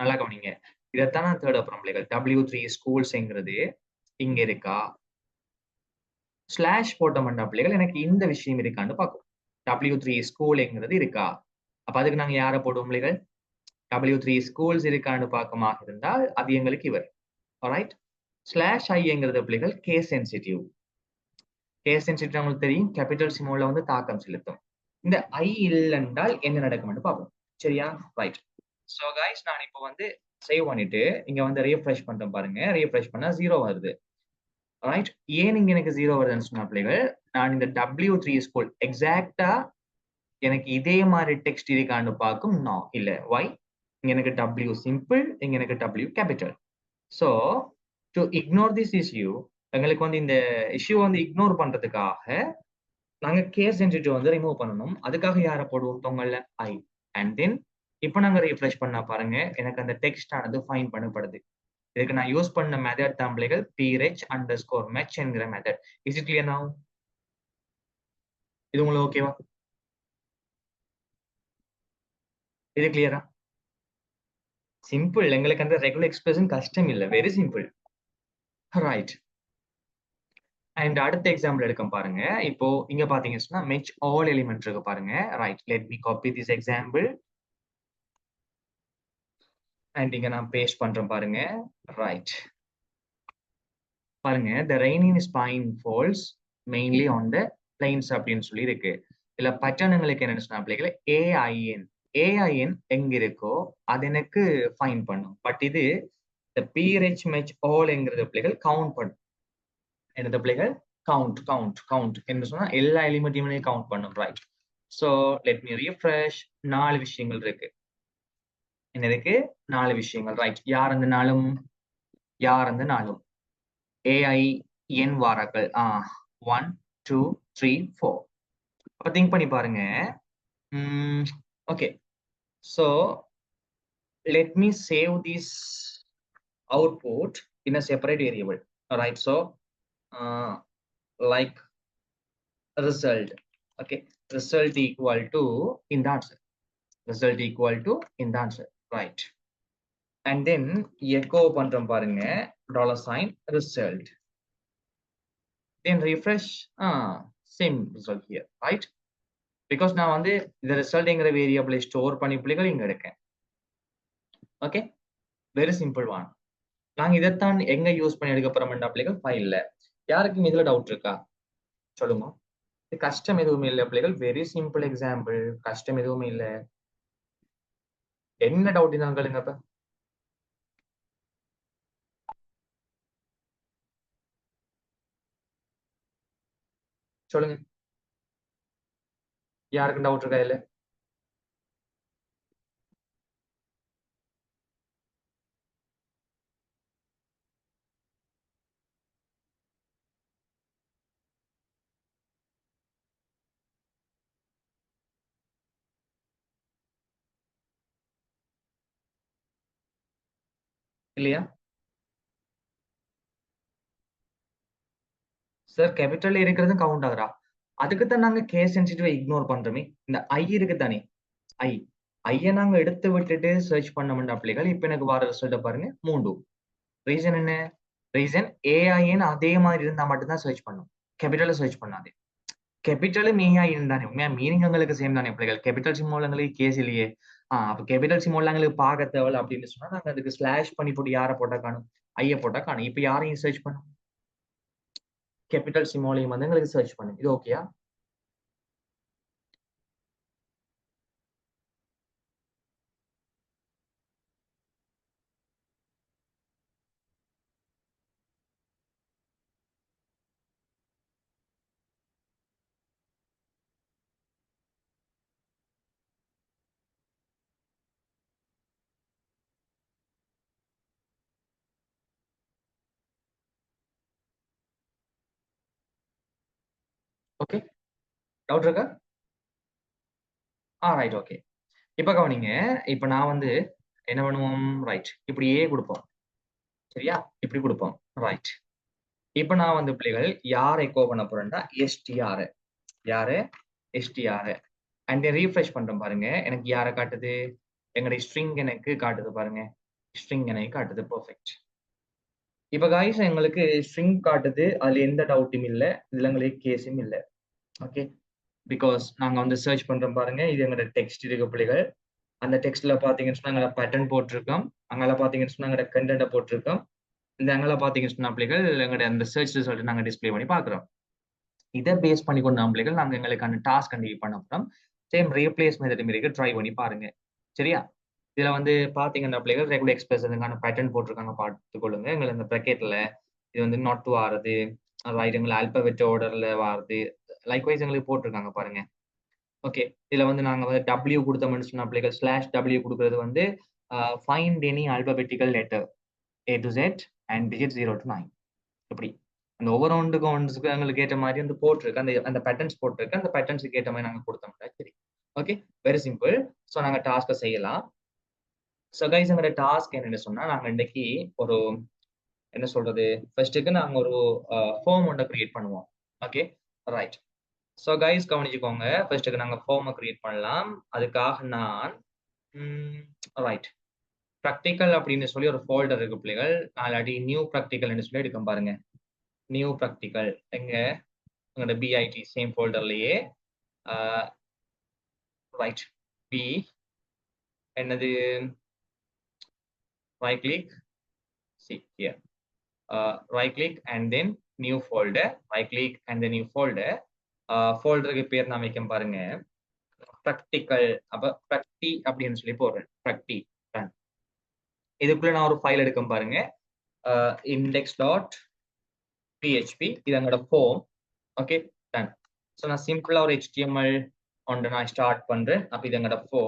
நல்லா கவனிங்க, இதைத்தான் நான் தேர்ட் அப்புறம் பிள்ளைகள் W3 ஸ்கூல்ஸ்ங்கிறது இங்க இருக்கா, ஸ்லாஷ் போட்டோம்னா பிள்ளைகள் எனக்கு இந்த விஷயம் இருக்கான்னு பார்க்கும். W3 ஸ்கூல்ங்கிறது இருக்கா, அப்ப அதுக்கு நாங்க யாரை போடுவோம் பிள்ளைகள், W3 ஸ்கூல்ஸ் இருக்கான்னு பார்க்கமாக இருந்தால் அது எங்களுக்கு இவர், ரைட்? ஸ்லாஷ் ஐங்கிறது பிள்ளைகள் கேஸ் சென்சிட்டிவ். கேஸ் சென்சிட்டிவ் உங்களுக்கு தெரியும், கேபிட்டல் சிமோல வந்து தாக்கம் செலுத்தும். இந்த ஐ இல்லைன்றால் என்ன நடக்கும்னு பார்ப்போம், சரியா? ரைட். ஸோ கைஸ், நான் இப்போ வந்து சேவ் பண்ணிட்டு இங்க வந்து ரீஃப்ரெஷ் பண்றேன் பாருங்க, ரீஃப்ரெஷ் பண்ணா 0 வருது, ரைட்? ஏன் இங்க எனக்கு 0 வருதுன்னு சொன்ன பிள்ளைகள், நான் இந்த W3 ஸ்கூல் எக்ஸாக்டா எனக்கு இதே மாதிரி டெக்ஸ்ட் இருக்கான்னு பார்க்கும், நோ இல்ல. வை? இங்க எனக்கு W சிம்பிள், இங்க எனக்கு W capital. So to ignore this issue, எங்களுக்கு வந்து இந்த இஷ்யூ வந்து இக்னோர் பண்றதுக்காக நாங்க கேஸ் சென்சிட்டிவ் வந்து ரிமூவ் பண்ணணும். அதுக்காக யாரை போடுவோம், தொங்கல்ல ஐ. அண்ட் தென் இப்போ நாங்க ரீஃப்ரெஷ் பண்ணா பாருங்க, எனக்கு அந்த டெக்ஸ்ட் ஆனது ஃபைண்ட் பண்ணப்படுது. இதுக்கு நான் யூஸ் பண்ண மெத்தட் தான் பிள்ளைகள் p-rech underscore match என்கிற method. Is it clear now? இது உங்களுக்கு ஓகேவா? இது கிளியரா? சிம்பிள், எங்களுக்கு அந்த ரெகுலர் எக்ஸ்பிரஷன் கஷ்டம் இல்லை, வெரி சிம்பிள், ரைட்? அண்ட் அடுத்த எக்ஸாம்பிள் எடுக்க பாருங்க. இப்போ இங்க பாத்தீங்கன்னா சொன்னா match all எலிமெண்ட் இருக்கு பாருங்க, right? Let me copy this example and இங்க நான் பேஸ்ட் பண்றேன் பாருங்க, ரைட்? பாருங்க, the raining spine falls mainly on the plains அப்படின்னு சொல்லி இருக்கு. இதுல பட்டணங்களுக்கு என்ன சொன்னா பிள்ளைகள், AIN எங்க இருக்கோ அது எனக்கு ஃபைன் பண்ணும். பட் இது the p-rech match all என்கிறது பிள்ளைகள் கவுண்ட் பண்ணும். என்னது பிள்ளைகள், கவுண்ட் என்று சொன்னா எல்லா எலிமெண்ட்டையுமே கவுண்ட் பண்ணும், right? So let me refresh. 4 விஷயங்கள் இருக்கு. என்ன இருக்கு? 4 விஷயங்கள், ரைட்? யார் அந்த நாளும் ஏஐ என் வாராக்கள் 1 2 3 4. அப்ப திங்க் பண்ணி பாருங்க. Okay, so let me save this output in a separate variable, right? So like result, okay, result equal to in the answer, result equal to in the answer, right? And then echo பண்றோம் பாருங்க, $sign result, then refresh, same result here, right? Because நான் வந்து இந்த ரிசல்ட்ங்கிற வேரியபிளை ஸ்டோர் பண்ணி பிள்ளைகள் இங்க எடுக்கேன். Okay, very simple one. நாங்க இதைத்தான் எங்க யூஸ் பண்ணி எடுக்க போறோம்டா பிள்ளைகள்? ஃபைல்ல. யாருக்கும் இதுல டவுட் இருக்கா? சொல்லுங்க. கஷ்டம் எதுவுமே இல்லை பிள்ளைகள், வெரி சிம்பிள் எக்ஸாம்பிள், கஷ்டம் எதுவுமே இல்லை. என்ன டவுட் இருந்தாலும் கேளுங்க. அப்ப சொல்லுங்க, யாருக்கும் டவுட் இருக்கா இல்ல? இல்லையா சார்? கேபிட்டல் இருக்கிறது கவுண்ட் ஆகுறா? அதுக்குத்தான் நாங்க கேஸ் சென்சிட்டிவ் இக்னோர் பண்றோமே. இந்த ஐ இருக்கு தானே, ஐ ஐய நாங்க எடுத்து விட்டுட்டு சர்ச் பண்ண பிள்ளைகள். இப்ப எனக்கு வர ரிசல்ட் பாருங்க 3. ரீசன் என்ன? ரீசன் ஏஐன்னு அதே மாதிரி இருந்தா மட்டும்தான் சர்ச் பண்ணும், கேபிட்டல சர்ச் பண்ணாது. கேபிட்டலும் ஏஐன்னு தானே, உண்மையா மீனிங் எங்களுக்கு சேம் தானே பிள்ளைகள்? கேபிட்டல் சிம்மோல் எங்களுக்கு கேஸ் இல்லையே. அப்ப கேபிட்டல் சிம்மோல் எங்களுக்கு பார்க்க தேவை அப்படின்னு சொன்னா நாங்க அதுக்கு ஸ்லாஷ் பண்ணி போட்டு யாரை போட்டா காணும்? ஐய போட்டா காணும். இப்ப யாரையும் சர்ச் பண்ணும்? கேபிட்டல் சிம்மோலையும் வந்து எங்களுக்கு சர்ச் பண்ணும். இது ஓகேயா? ஓகே, டவுட் இருக்கா? Right, okay. இப்ப கவனிங்க. இப்ப நான் வந்து என்ன பண்ணுவோம்? ரைட், இப்படியே கொடுப்போம், சரியா? இப்படி கொடுப்போம், ரைட். இப்ப நான் வந்து பிள்ளைகள் யார் எக்கோ பண்ண போறேன்டா? எஸ்டிஆர். யாரு? எஸ்டிஆர். அண்ட் ரீஃப்ரெஷ் பண்றோம் பாருங்க, எனக்கு யாரை காட்டுது? எங்களுடைய ஸ்ட்ரிங் எனக்கு காட்டுது பாருங்க, ஸ்ட்ரிங் எனக்கு காட்டுது. பெர்ஃபெக்ட். இப்ப காய்ஸ் எங்களுக்கு ஸ்ட்ரிங் காட்டுது, அதுல எந்த டவுட்டும் இல்ல, இதுல எங்களுக்கு கேஸும் இல்ல. ஓகே, பிகாஸ் நாங்க வந்து சர்ச் பண்றோம் பாருங்க, இது எங்களோட டெக்ஸ்ட் இருக்கு பிள்ளைகள். அந்த டெக்ஸ்ட்ல பாத்தீங்கன்னு சொன்னா எங்களை பேட்டர்ன் போட்டிருக்கோம், அங்கே பாத்தீங்கன்னு சொன்னா எங்களோட கண்டென்ட்டை போட்டிருக்கோம். இந்த அங்கே பாத்தீங்கன்னு சொன்னா பிள்ளைகள் எங்களுடைய அந்த சர்ச் ரிசல்ட் நாங்க டிஸ்பிளே பண்ணி பாக்குறோம். இதை பேஸ் பண்ணி கொண்ட பிள்ளைகள் நாங்க எங்களுக்கான டாஸ்க் கண்டிப்பாக பண்ண போறோம். சேம் ரீப்ளேஸ் மெத்தட் மாரி ட்ரை பண்ணி பாருங்க, சரியா? இதுல வந்து பாத்தீங்கன்னா பிள்ளைகள் ரெகுலர் எக்ஸ்பிரஸ் அதுக்கான பேட்டர்ன் போட்டிருக்காங்க, பார்த்துக்கொள்ளுங்க. எங்களுக்கு இந்த ப்ராக்கெட்ல இது வந்து நாட் வாரது, ரைட், எங்களை ஆல்பபெட் ஆர்டர்ல வாரது, லைக்வைஸ் எங்களுக்கு போட்டிருக்காங்க பாருங்க. ஓகே, இதுல வந்து நாங்க வந்து டபிள்யூ கொடுத்தோம்னு சொன்ன பிள்ளைகள் ஸ்லாஷ் டபிள்யூ கொடுக்கறது வந்து find any alphabetical letter A to Z and digit 0 to 9. இப்படி அந்த ஒவ்வொரு ஒன்றுக்கும் எங்களுக்கு ஏற்ற மாதிரி வந்து போட்டிருக்கு, அந்த அந்த பேட்டர்ன்ஸ் போட்டிருக்கு. அந்த பேட்டர்ன்ஸுக்கு ஏற்ற மாதிரி நாங்க கொடுத்தோம்னா சரி. Okay, very simple. ஸோ நாங்க டாஸ்க்கை செய்யலாம். ஸோ கைஸ், எங்களோட டாஸ்க் என்னன்னு சொன்னா, நாங்க இன்னைக்கு ஒரு என்ன சொல்றது, ஃபர்ஸ்ட்டுக்கு நாங்க ஒரு ஃபார்ம் ஒன்றை கிரியேட் பண்ணுவோம். Okay, right. ஸோ கைஸ் கவனிச்சுக்கோங்க, ஃபர்ஸ்ட்டுக்கு நாங்க ஃபார்மை கிரியேட் பண்ணலாம். அதுக்காக நான் ரைட் ப்ராக்டிக்கல் அப்படின்னு சொல்லி ஒரு ஃபோல்டர் இருக்கு பிள்ளைகள். நாலாடி நியூ ப்ராக்டிக்கல்னு சொல்லி எடுக்க பாருங்க. நியூ ப்ராக்டிக்கல் எங்க? உங்களோட பிஐடி சேம் ஃபோல்டர்லயே. ரைட், பி என்னது? right click, see here, right click and then new folder, right click and then new folder. ஃபோல்டருக்கு பேர் நான் வைக்க பாருங்க, ப்ராக்டிக்கல். அப்ப ப்ராக்டி அப்படின்னு சொல்லி போடுறேன், ப்ராக்டி. இதுக்குள்ள நான் ஒரு ஃபைல் எடுக்க பாருங்க, index.php. இது எங்களோட ஃபார்ம். Okay done. ஸோ நான் சிம்பிளா ஒரு HTML ஒன்று நான் ஸ்டார்ட் பண்றேன். அப்ப இது எங்கட ஃபோ.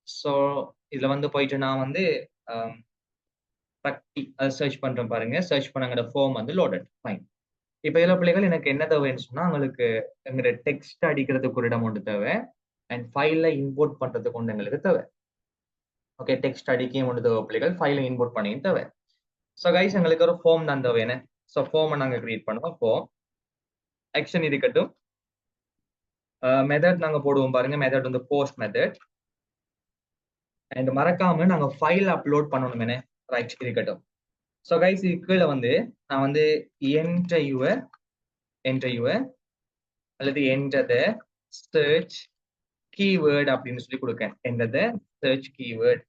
ஸோ இதுல வந்து போயிட்டு நான் வந்து சர்ச் பண்றேன் பாருங்க. சர்ச் பண்ண எங்கட ஃபார்ம் வந்து லோடட். ஃபைன். இப்ப இதுல பிள்ளைகள் எனக்கு என்ன தேவைன்னு சொன்னா, உங்களுக்கு எங்கட டெக்ஸ்ட் அடிக்கிறதுக்கு ஒரு இடம் ஒன்று தேவை. அண்ட் ஃபைல்ல இம்போர்ட் பண்றதுக்கு ஒன்று எங்களுக்கு தேவை. ஓகே, டெக்ஸ்ட் அடிக்கையும் ஒன்று தேவை பிள்ளைகள், ஃபைலை இம்போர்ட் பண்ணியும் தேவை. ஸோ கைஸ் எங்களுக்கு ஒரு ஃபார்ம் தான் தேவை என்ன. ஸோ ஃபார்மை நாங்க கிரியேட் பண்ணுவோம். ஃபார்ம் ஆக்ஷன் இருக்கட்டும். மெத்தட் நாங்க போடுவோம் பாருங்க. மெத்தட் வந்து போஸ்ட் மெத்தட். அண்ட் மறக்காம நாங்க ஃபைல் அப்லோட் பண்ணணும் என்ன. ரைட், இருக்கட்டும். ஸோ கைஸ் இது கீழே வந்து நான் வந்து enter your அல்லது enter the search keyword அப்படின்னு சொல்லி கொடுக்கேன். enter the search keyword.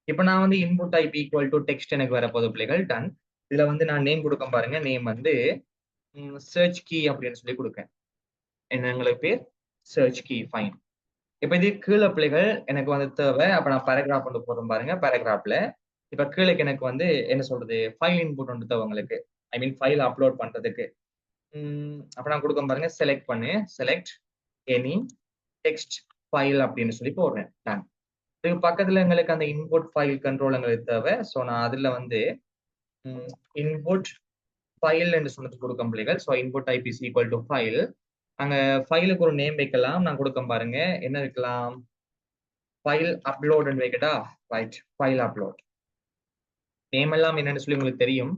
இப்போ நான் வந்து input type equal to text எனக்கு வரப்போகுது பிள்ளைகள். டன். இதுல வந்து நான் நேம் கொடுக்க பாருங்க. நேம் வந்து search key அப்படின்னு சொல்லி கொடுக்கேன். என்ன உங்களுக்கு பேர் search key. ஃபைன். இப்ப இது கீழே பிள்ளைகள் எனக்கு வந்து தேவை. அப்ப நான் பேராகிராஃப் கொண்டு போறோம் பாருங்க. பேராகிராஃப்ல இப்ப கீழே எனக்கு வந்து என்ன சொல்றது, ஃபைல் இன்புட் ஒன்று தேவை உங்களுக்கு. ஐ மீன் ஃபைல் அப்லோட் பண்றதுக்கு. அப்ப நான் கொடுக்க பாருங்க. செலக்ட் பண்ணு. செலக்ட் எனி டெக்ஸ்ட் ஃபைல் அப்படின்னு சொல்லி போடுறேன். டன். இதுக்கு பக்கத்துல எங்களுக்கு அந்த இன்புட் ஃபைல் கண்ட்ரோல் எங்களுக்கு தேவை. ஸோ நான் அதுல வந்து இன்புட் ஃபைல் என்று சொன்னது கொடுக்கும் பிள்ளைகள். So input type is equal to file. அங்க ஃபைலுக்கு ஒரு நேம் வைக்கலாம். நான் கொடுக்க பாருங்க. என்ன வைக்கலாம்? ஃபைல் அப்லோட் வைக்கட்டா? Right, file upload. நேம் எல்லாம் என்னன்னு சொல்லி உங்களுக்கு தெரியும்.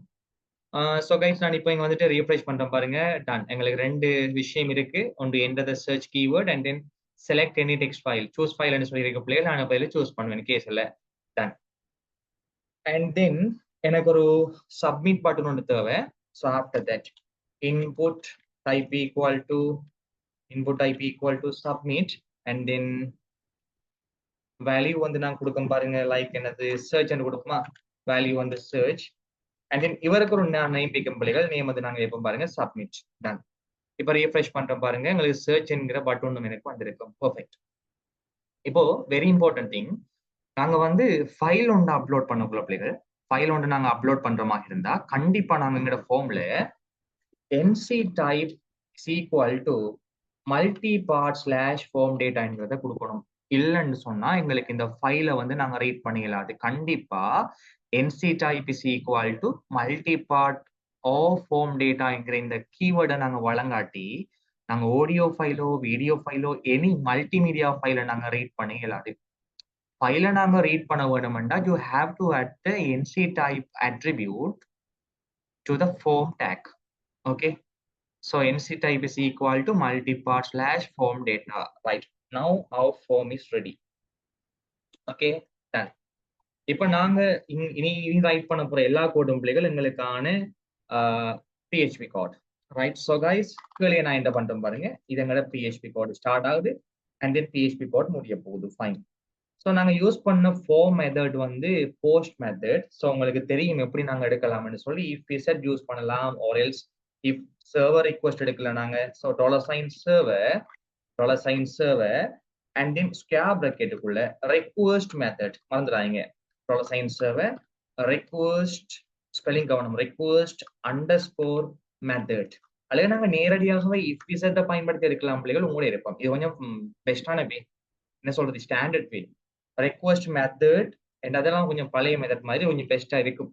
ஸோ கைஸ் நான் இப்போ இங்க வந்துட்டு ரீஃப்ரெஷ் பண்றேன் பாருங்க. டன். எங்களுக்கு ரெண்டு விஷயம் இருக்கு. ஒன்று enter the church keyword and then select any text file. Choose file சொல்லி இருக்க பிள்ளைகள் நான் பதில் சூஸ் பண்ணுவேன் கேஸ் இல்ல. டன். அண்ட் தென் எனக்கு ஒரு சப்மிட் பட்டன் ஒன்று தேவை. So after that input type equal to submit and then value வந்து நான் கொடுக்க பாருங்க. லைக் என்னது சர்ச் கொடுக்குமா? வேல்யூ வந்து சர்ச் அண்ட் தென் இவருக்கு ஒரு நேம் பிடிக்கும் பிள்ளைகள். நேம் வந்து நாங்க எப்போ பாருங்க சப்மிட். டன். இப்போ ரீஃப்ரெஷ் பண்றோம் பாருங்க. எங்களுக்கு சர்ச் என்கிற பட்டன் எனக்கு வந்திருக்கும். பெர்ஃபெக்ட். இப்போ வெரி இம்பார்ட்டன்ட் திங், நாங்க வந்து ஃபைல் ஒன்று அப்லோட் பண்ணக்குள்ள பிள்ளைகள், ஃபைல் ஒன்று நாங்க அப்லோட் பண்ற மாதிரி இருந்தா கண்டிப்பா நாங்க எங்களோட ஃபார்ம்ல nc type is equal to multi-part/form dataங்கிறத கொடுக்கணும். இல்லைன்னு சொன்னா எங்களுக்கு இந்த ஃபைலை வந்து நாங்க ரீட் பண்ணிடலாம். அது கண்டிப்பா nc type is equal to multi-part of form dataங்கிற இந்த கீவேர்டை நாங்க வழங்காட்டி நாங்க ஆடியோ ஃபைலோ வீடியோ ஃபைலோ எனி மல்டிமீடியா ஃபைலை நாங்க ரீட் பண்ணிடலாது. ஃபைலை நாங்க ரீட் பண்ண வேணும்னா you have to add the nc type attribute to the form tag. Okay. So nc type is equal to multi-part/form data. Right. Now our form is ready. Okay. Done. இப்போ நாங்க இனி ரைட் பண்ண போற எல்லா கோடும் பிள்ளைகள் எங்களுக்கான PHP code. Right. So guys கீழே நான் என்ன பண்றேன் பாருங்க. இது எங்களோட PHP கோட் ஸ்டார்ட் ஆகுது அண்ட் தென் PHP கோட் முடிய போகுது. ஃபைன். ஸோ நாங்க யூஸ் பண்ண ஃபார்ம் மெத்தட் வந்து போஸ்ட் மெத்தட். ஸோ உங்களுக்கு தெரியும் எப்படி நாங்க எடுக்கலாம்னு சொல்லி. இஃப் இசட் யூஸ் பண்ணலாம் or else if server request எடுக்கல நாங்க. So $server and then square பிராக்கெட்டுக்குள்ள ரெக்வெஸ்ட் மெத்தட் மறந்துடாதீங்க. $server ரெக்வெஸ்ட் ஸ்பெல்லிங் கவனம். Request underscore method. அல்லது நாங்க நேரடியாகவே இஃப் இசட்டை பயன்படுத்தி எடுக்கலாம் பிள்ளைகள். உங்களே இருப்போம். இது கொஞ்சம் பெஸ்டான வே, என்ன சொல்றது, ஸ்டாண்டர்ட் வே. ரெக்வெஸ்ட் மெத்தட் அதெல்லாம் கொஞ்சம் பழைய மெத்தட் மாதிரி கொஞ்சம் பெஸ்டா இருக்கும்.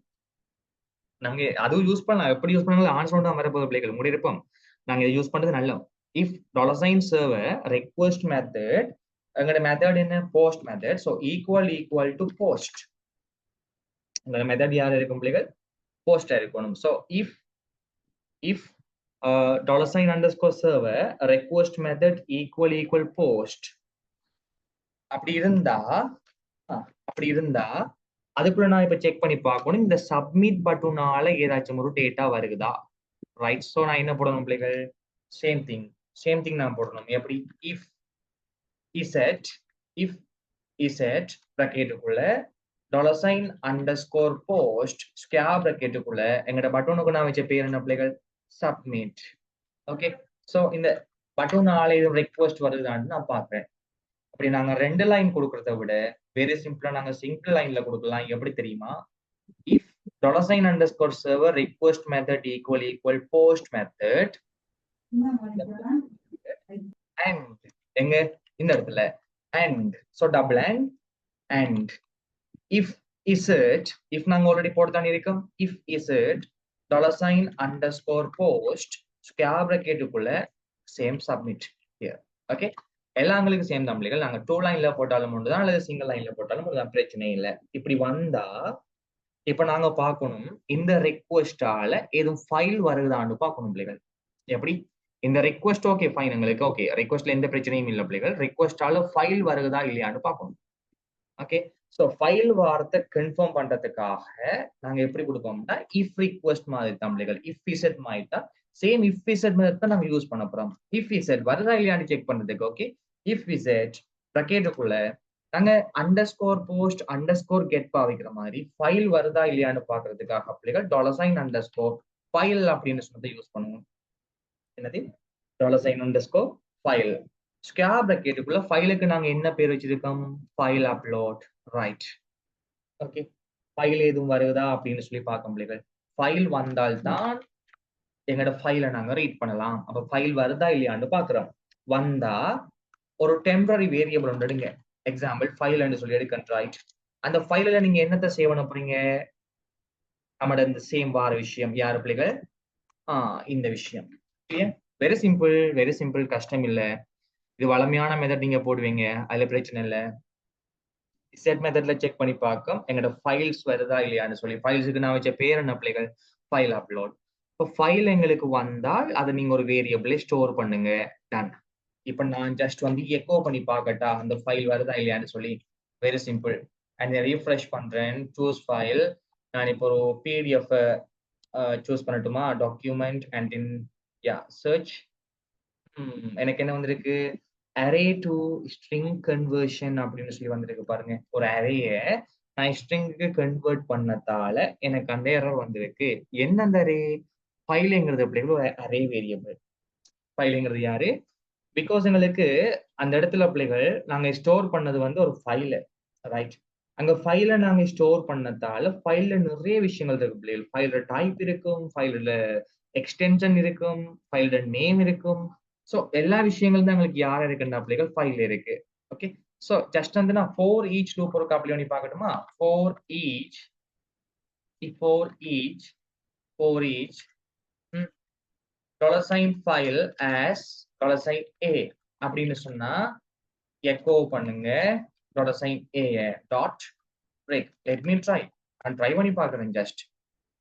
நாங்க அதுவும் யூஸ் பண்ணலாம். எப்படி யூஸ் பண்ணாலும் ஆன்சர் தான் வரப்போகுது பிள்ளைகள். முடி இருப்போம். நாங்க இதை யூஸ் பண்றது நல்ல. இஃப் $server ரெக்வெஸ்ட் மெத்தட் எங்களோட மெத்தட் என்ன post method. So equal to post. எங்களோட மெத்தட் யார் இருக்கும் பிள்ளைகள்? போஸ்டா இருக்கணும். So if $_server request method equal post அப்படி இருந்தா அதுக்குள்ள நான் இப்ப செக் பண்ணி பார்க்கணும் இந்த சப்மிட் பட்டனால ஏதாச்சும் ஒரு டேட்டா வருகுதா. ரைட். ஸோ நான் என்ன போடணும் பிள்ளைகள்? சேம் திங் நான் போடணும். எப்படி? இஃப் இசட் பிராக்கெட்டுக்குள்ள $_post ஸ்கொயர் பிராக்கெட்டுக்குள்ள எங்கட பட்டனுக்கு நான் வச்ச பேர் என்ன பிள்ளைகள்? சப்மிட். ஓகே. ஸோ இந்த பட்டனால இது ரெக்வெஸ்ட் வருதான்னு நான் பார்க்கிறேன். அப்படி நாங்க 2 லைன் கொடுக்கறத விட வெரி சிம்பிளா நாங்க சிங்கிள் லைன்ல கொடுக்கலாம். எப்படி தெரியுமா? If $_server request method equal post method and எங்க இந்த இடத்துல and so double and if is it if நாங்க ஆல்ரெடி போட்டுதான் இருக்கோம் if is it $_ ஸ்கொயர் பிராக்கெட்டுக்குள்ள சேம் சப்மிட் ஹியர் ஓகே எல்லாங்களுக்கு சேம் தான் பிள்ளைகள் நாங்க 2 லைன்ல போட்டாலும் ஒன்றுதான் அல்லது சிங்கிள் லைன்ல போட்டாலும் ஒன்றுதான் பிரச்சனை இல்லை இப்படி வந்தா இப்ப நாங்க பார்க்கணும் இந்த ரெக்வெஸ்டால எதுவும் ஃபைல் வருதான்னு பார்க்கணும் பிள்ளைகள் எப்படி இந்த ரெக்வெஸ்ட் ஓகே ஃபைன் எங்களுக்கு ஓகே ரெக்வெஸ்ட்ல எந்த பிரச்சனையும் இல்லை பிள்ளைகள் ரெக்வெஸ்டால ஃபைல் வருதா இல்லையான்னு பார்க்கணும் ஓகே சோ ஃபைல் வார்த்தை கன்ஃபார்ம் பண்றதுக்காக நாங்க எப்படி கொடுப்போம்னா இஃப் ரிக்வெஸ்ட் மாதிரி தான் பிள்ளைகள் இஃப் இசட் மாதிரி தான் சேம் இஃப் இசட் மாதிரி தான் நாங்க யூஸ் பண்ண போறோம் இஃப் இசட் வருதா இல்லையான்னு செக் பண்றதுக்கு ஓகே இஃப் இசட் பிராக்கெட்டுக்குள்ள நாங்க _post_get பாவிக்கிற மாதிரி ஃபைல் வருதா இல்லையான்னு பாக்குறதுக்காக பிள்ளைகள் $_ ஃபைல் அப்படின்னு சொன்னதை யூஸ் பண்ணுவோம் என்னது $_ ஃபைல் ஸ்கொயர் பிராக்கெட்டுக்குள்ள ஃபைலுக்கு நாங்க என்ன பேர் வச்சிருக்கோம் file upload right okay file எதுவும் வருதா அப்படின்னு சொல்லி பார்க்க பிள்ளைகள் ஃபைல் வந்தால்தான் எங்களோட ஃபைலை நாங்க ரீட் பண்ணலாம் அப்ப ஃபைல் வருதா இல்லையான்னு பாக்குறோம் வந்தா ஒரு டெம்பரரி வேரியபிள் ஒன்று எடுங்க எக்ஸாம்பிள் ஃபைல் சொல்லி எடுக்கணும் ரைட் அந்த ஃபைல நீங்க என்னத்தை சேவ் பண்ண போறீங்க நம்மட இந்த சேம் வார விஷயம் யாரு பிள்ளைகள் இந்த விஷயம் வெரி சிம்பிள் கஷ்டம் இல்லை இது வளமையான மெத்தட் நீங்க போடுவீங்க அதுல பிரச்சனை இல்லை செட் மெத்தட்ல செக் பண்ணி பார்க்க எங்களோட ஃபைல்ஸ் வருதா இல்லையான்னு சொல்லி ஃபைல்ஸுக்கு நான் வச்ச பேர் என்ன பிள்ளைகள் ஃபைல் அப்லோட் இப்போ ஃபைல் எங்களுக்கு வந்தால் அதை நீங்க ஒரு வேரியபிளை ஸ்டோர் பண்ணுங்க டன் இப்ப நான் ஜஸ்ட் வந்து எக்கோ பண்ணி பார்க்கட்டா அந்த ஃபைல் வருதா இல்லையான்னு சொல்லி வெரி சிம்பிள் அண்ட் ரீஃப்ரெஷ் பண்றேன் சூஸ் ஃபைல் நான் இப்போ ஒரு PDF சூஸ் பண்ணட்டுமா டாக்குமெண்ட் அண்ட் இன் யா சர்ச் எனக்கு என்ன வந்திருக்கு அரே டு ஸ்ட்ரிங் கன்வர்ஷன் அப்படின்னு சொல்லி வந்திருக்கு பாருங்க ஒரு அரேய நான் ஸ்ட்ரிங்க்கு கன்வெர்ட் பண்ணதால எனக்கு அந்த எரர் வந்திருக்கு என்ன அந்த அரே ஃபைலுங்கிறது பிள்ளைகள் ஒரு அரே வேரியபிள் ஃபைலுங்கிறது யாரு பிகாஸ் எங்களுக்கு அந்த இடத்துல பிள்ளைகள் நாங்க ஸ்டோர் பண்ணது வந்து ஒரு ஃபைல ரைட் அங்க ஃபைல நாங்க ஸ்டோர் பண்ணதால ஃபைல்ல நிறைய விஷயங்கள் இருக்கு பிள்ளைகள் ஃபைலோட டைப் இருக்கும் ஃபைலோட எக்ஸ்டென்ஷன் இருக்கும் ஃபைலோட நேம் இருக்கும் ஸோ எல்லா விஷயங்களும் தான் எங்களுக்கு யார் இருக்குன்னா பிள்ளைகள் ஃபைல் இருக்கு ஓகே ஸோ ஜஸ்ட் வந்து நான் ஃபோர் ஈச் லூப் ஒரு அப்ளை பண்ணி பார்க்கட்டுமா for each $file as $a அப்படின்னு சொன்னா எக்கோ பண்ணுங்க $a dot break let me try நான் ட்ரை பண்ணி பார்க்கறேன் ஜஸ்ட்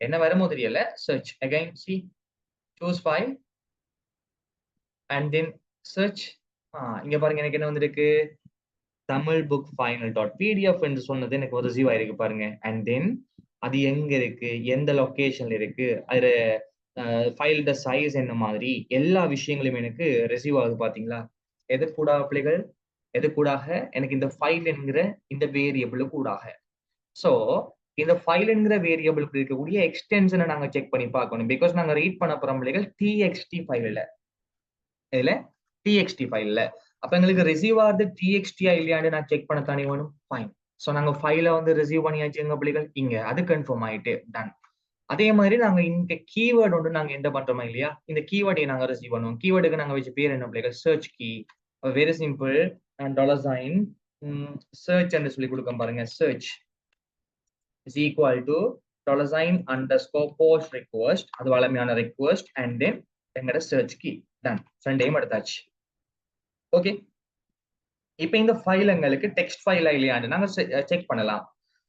என்ன வருமோ தெரியல search again see choose file and then search இங்க பாருங்க எனக்கு என்ன வந்திருக்கு Tamil book final dot PDF என்று சொன்னது எனக்கு ரிசீவ் ஆயிருக்கு பாருங்க அண்ட் தென் அது எங்க இருக்கு எந்த லொகேஷன்ல இருக்கு அது ஃபைலோட சைஸ் என்ன மாதிரி எல்லா விஷயங்களும் எனக்கு ரிசீவ் ஆகுது பாத்தீங்களா எது கூட பிள்ளைகள் எது கூடாக எனக்கு இந்த ஃபைல் என்கிற இந்த வேரியபிள் கூடாக ஸோ இந்த ஃபைல் என்கிற வேரியபிளுக்கு இருக்கக்கூடிய எக்ஸ்டென்ஷனை நாங்க செக் பண்ணி பார்க்கணும் பிகாஸ் நாங்க ரீட் பண்ண போற பிள்ளைகள் TXT ஃபைல்ல இதுல TXT ஃபைல்ல அப்ப எங்களுக்கு ரிசீவ் ஆகுது TXT இல்லையான்னு நான் செக் பண்ணத்தானே வேணும் ஃபைன் ஸோ நாங்க ஃபைலை வந்து ரிசீவ் பண்ணியாச்சு எங்க பிள்ளைகள் இங்க அது கன்ஃபார்ம் ஆயிட்டு டன் அதே மாதிரி நாங்க இந்த கீவேர்டு ஒன்று நாங்க எந்த பண்றோமா இல்லையா இந்த கீவேர்டை நாங்க ரிசீவ் பண்ணுவோம் கீவேர்டுக்கு நாங்க வச்ச பேர் என்ன பிள்ளைகள் search key very simple $_ search என்று சொல்லி கொடுக்க பாருங்க search is equal to $_ post request அது வளமையான request and then எங்கட search key done ரெண்டையும் எடுத்தாச்சு ஓகே இப்போ இந்த ஃபைல் எங்களுக்கு டெக்ஸ்ட் ஃபைலா இல்லையான்னு நாங்க செக் பண்ணலாம்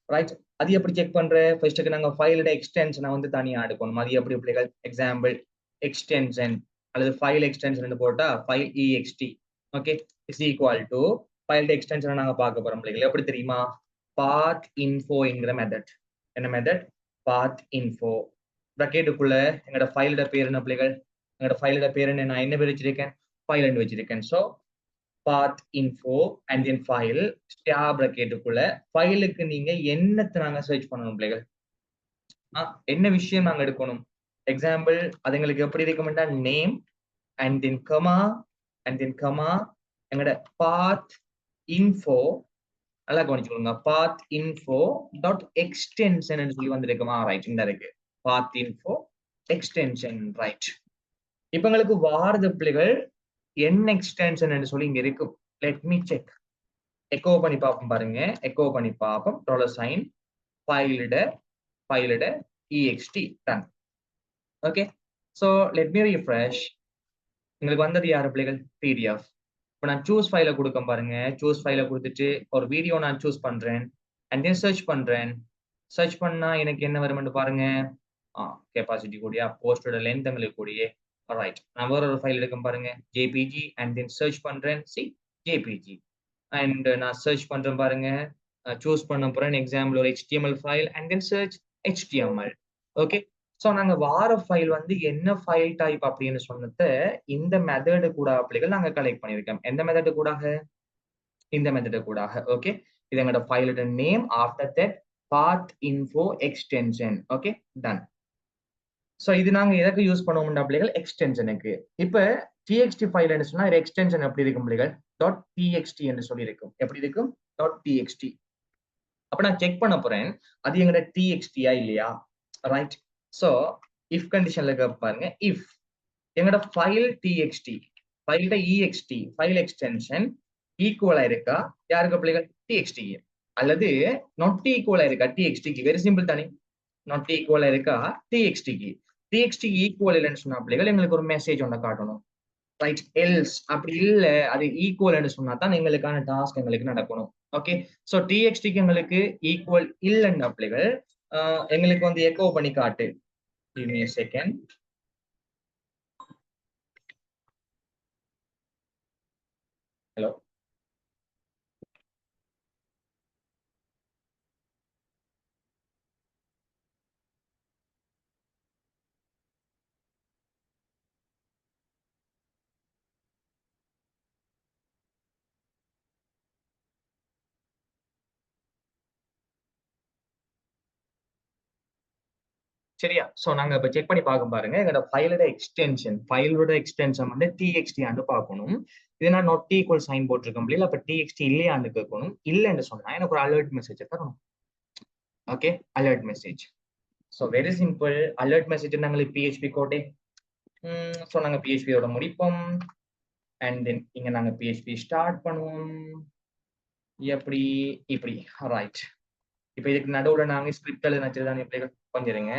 ரைட் அது எப்படி செக் பண்ற ஃபர்ஸ்ட்டுக்கு நாங்க ஃபைலோட எக்ஸ்டென்ஷனை வந்து தனியா எடுக்கணும் அது எப்படி பிள்ளைகள் எக்ஸாம்பிள் எக்ஸ்டென்ஷன் அல்லது ஃபைல் எக்ஸ்டென்ஷன் போட்டா file ext okay is equal to file எக்ஸ்டென்ஷனை நாங்க பார்க்க போறோம் பிள்ளைகள் எப்படி தெரியுமா path info என்கிற மெத்தட் என்ன மெத்தட் path info பிராக்கெட்டுக்குள்ள எங்களோட ஃபைலோட பேர் என்ன பிள்ளைகள் எங்களோட ஃபைலோட பேர் என்ன நான் என்ன பேர் வச்சிருக்கேன் ஃபைல் வச்சிருக்கேன் so path info and then file square பிராக்கெட்டுக்குள்ள ஃபைலுக்கு நீங்க என்னத்தை நாங்க சர்ச் பண்ணணும் பிள்ளைகள் என்ன விஷயம் நாங்க எடுக்கணும் எக்ஸாம்பிள் அது எங்களுக்கு எப்படி இருக்கும்னா நேம் and then comma எங்களோட path info நல்லா கவனிச்சுக்கோங்க path info டாட் எக்ஸ்டென்ஷன் சொல்லி வந்திருக்குமா ரைட் இந்த இருக்கு path info extension ரைட் இப்ப எங்களுக்கு வாரது பிள்ளைகள் என்ன எக்ஸ்டென்ஷன் சொல்லி இங்க இருக்கும். Let me check. எக்கோ பண்ணி பார்ப்போம் பாருங்க. எக்கோ பண்ணி பார்ப்போம். $sign filed ext done. Okay. So let me refresh. உங்களுக்கு வந்தது யாரு பிள்ளைகள்? பிடிஎஃப். இப்ப நான் சூஸ் ஃபைல கொடுக்க பாருங்க. சூஸ் ஃபைல கொடுத்துட்டு ஒரு வீடியோ நான் சூஸ் பண்றேன். அண்ட் தென் சர்ச் பண்றேன். சர்ச் பண்ணா எனக்கு என்ன வரும்னு பாருங்க. கெப்பாசிட்டி கூடிய போஸ்டோட லென்த் எங்களுக்கு கூடிய. ரைட். நான் வேற ஒரு ஃபைல் எடுக்க பாருங்க. ஜேபிஜி அண்ட் தென் சர்ச் பண்றேன். See JPG. அண்ட் நான் சர்ச் பண்றேன் பாருங்க. சூஸ் பண்ண போறேன் எக்ஸாம்பிள் ஒரு HTML file and then search HTML. Okay. So நாங்க வார ஃபைல் வந்து என்ன ஃபைல் டைப் அப்படின்னு சொன்னத இந்த மெத்தட் கூட அப்படிகள் நாங்க கலெக்ட் பண்ணிருக்கோம். எந்த மெத்தட் கூடாக? இந்த மெத்தட் கூடாக. ஓகே. இது எங்களோட ஃபைலோட name. After that path info extension. Okay done. So இது நாங்க எதற்கு யூஸ் பண்ணுவோம் அப்படிகள்? எக்ஸ்டென்ஷனுக்கு. இப்ப txt ஃபைல் என்ன சொன்னா இது எக்ஸ்டென்ஷன் எப்படி இருக்கும் அப்படிகள்? .txt என்று சொல்லி இருக்கும். எப்படி இருக்கும்? .txt. அப்ப நான் செக் பண்ண போறேன். அது எங்கட txt இல்லையா? ரைட். சோ if கண்டிஷன்ல பாருங்க. if எங்கட file txt ஃபைல்ட ext file extension ஈக்குவலா இருக்கா யாருக்கு பிள்ளைகள்? txt அல்லது not ஈக்குவலா இருக்கா txt க்கு? வெரி சிம்பிள் தானே. not ஈக்குவலா இருக்கா txt க்கு? txt ஈக்குவல் இல்லைன்னு சொன்னா பிள்ளைகள் எங்களுக்கு ஒரு மெசேஜ் ஒண்ணு காட்டணும். ரைட். எல்ஸ் அப்படி இல்ல அது ஈக்குவல்னு சொன்னா தான் எங்களுக்கான டாஸ்க் எங்களுக்கு நடக்கணும். ஓகே. சோ txt க்கு எங்களுக்கு ஈக்குவல் இல்லைன்னு பிள்ளைகள் எங்களுக்கு வந்து எக்கோ பண்ணி காட்டு. Give me a second. Hello. சரியா? சோ நாங்க இப்ப செக் பண்ணி பார்க்க பாருங்க. எங்களோட ஃபைலோட எக்ஸ்டென்ஷன் வந்து txt ஆண்டு பார்க்கணும். இது நான் not equal சைன் போட்டிருக்கேன் இல்ல. அப்ப txt இல்லையான்னு கேட்கணும். இல்லைன்னு சொன்னா எனக்கு ஒரு அலர்ட் மெசேஜ் தரணும். Okay. Alert message. So very simple. Alert message நாங்களுக்கு PHP கோடே. சோ நாங்க PHP யோட முடிப்போம். அண்ட் தென் இங்க நாங்க PHP ஸ்டார்ட் பண்ணுவோம். எப்படி? இப்படி. ரைட். இப்ப இதுக்கு நடுவுல நாங்க ஸ்கிரிப்ட் எழுதி வச்சிருந்தாங்க. இப்படி கொஞ்சம் இருங்க.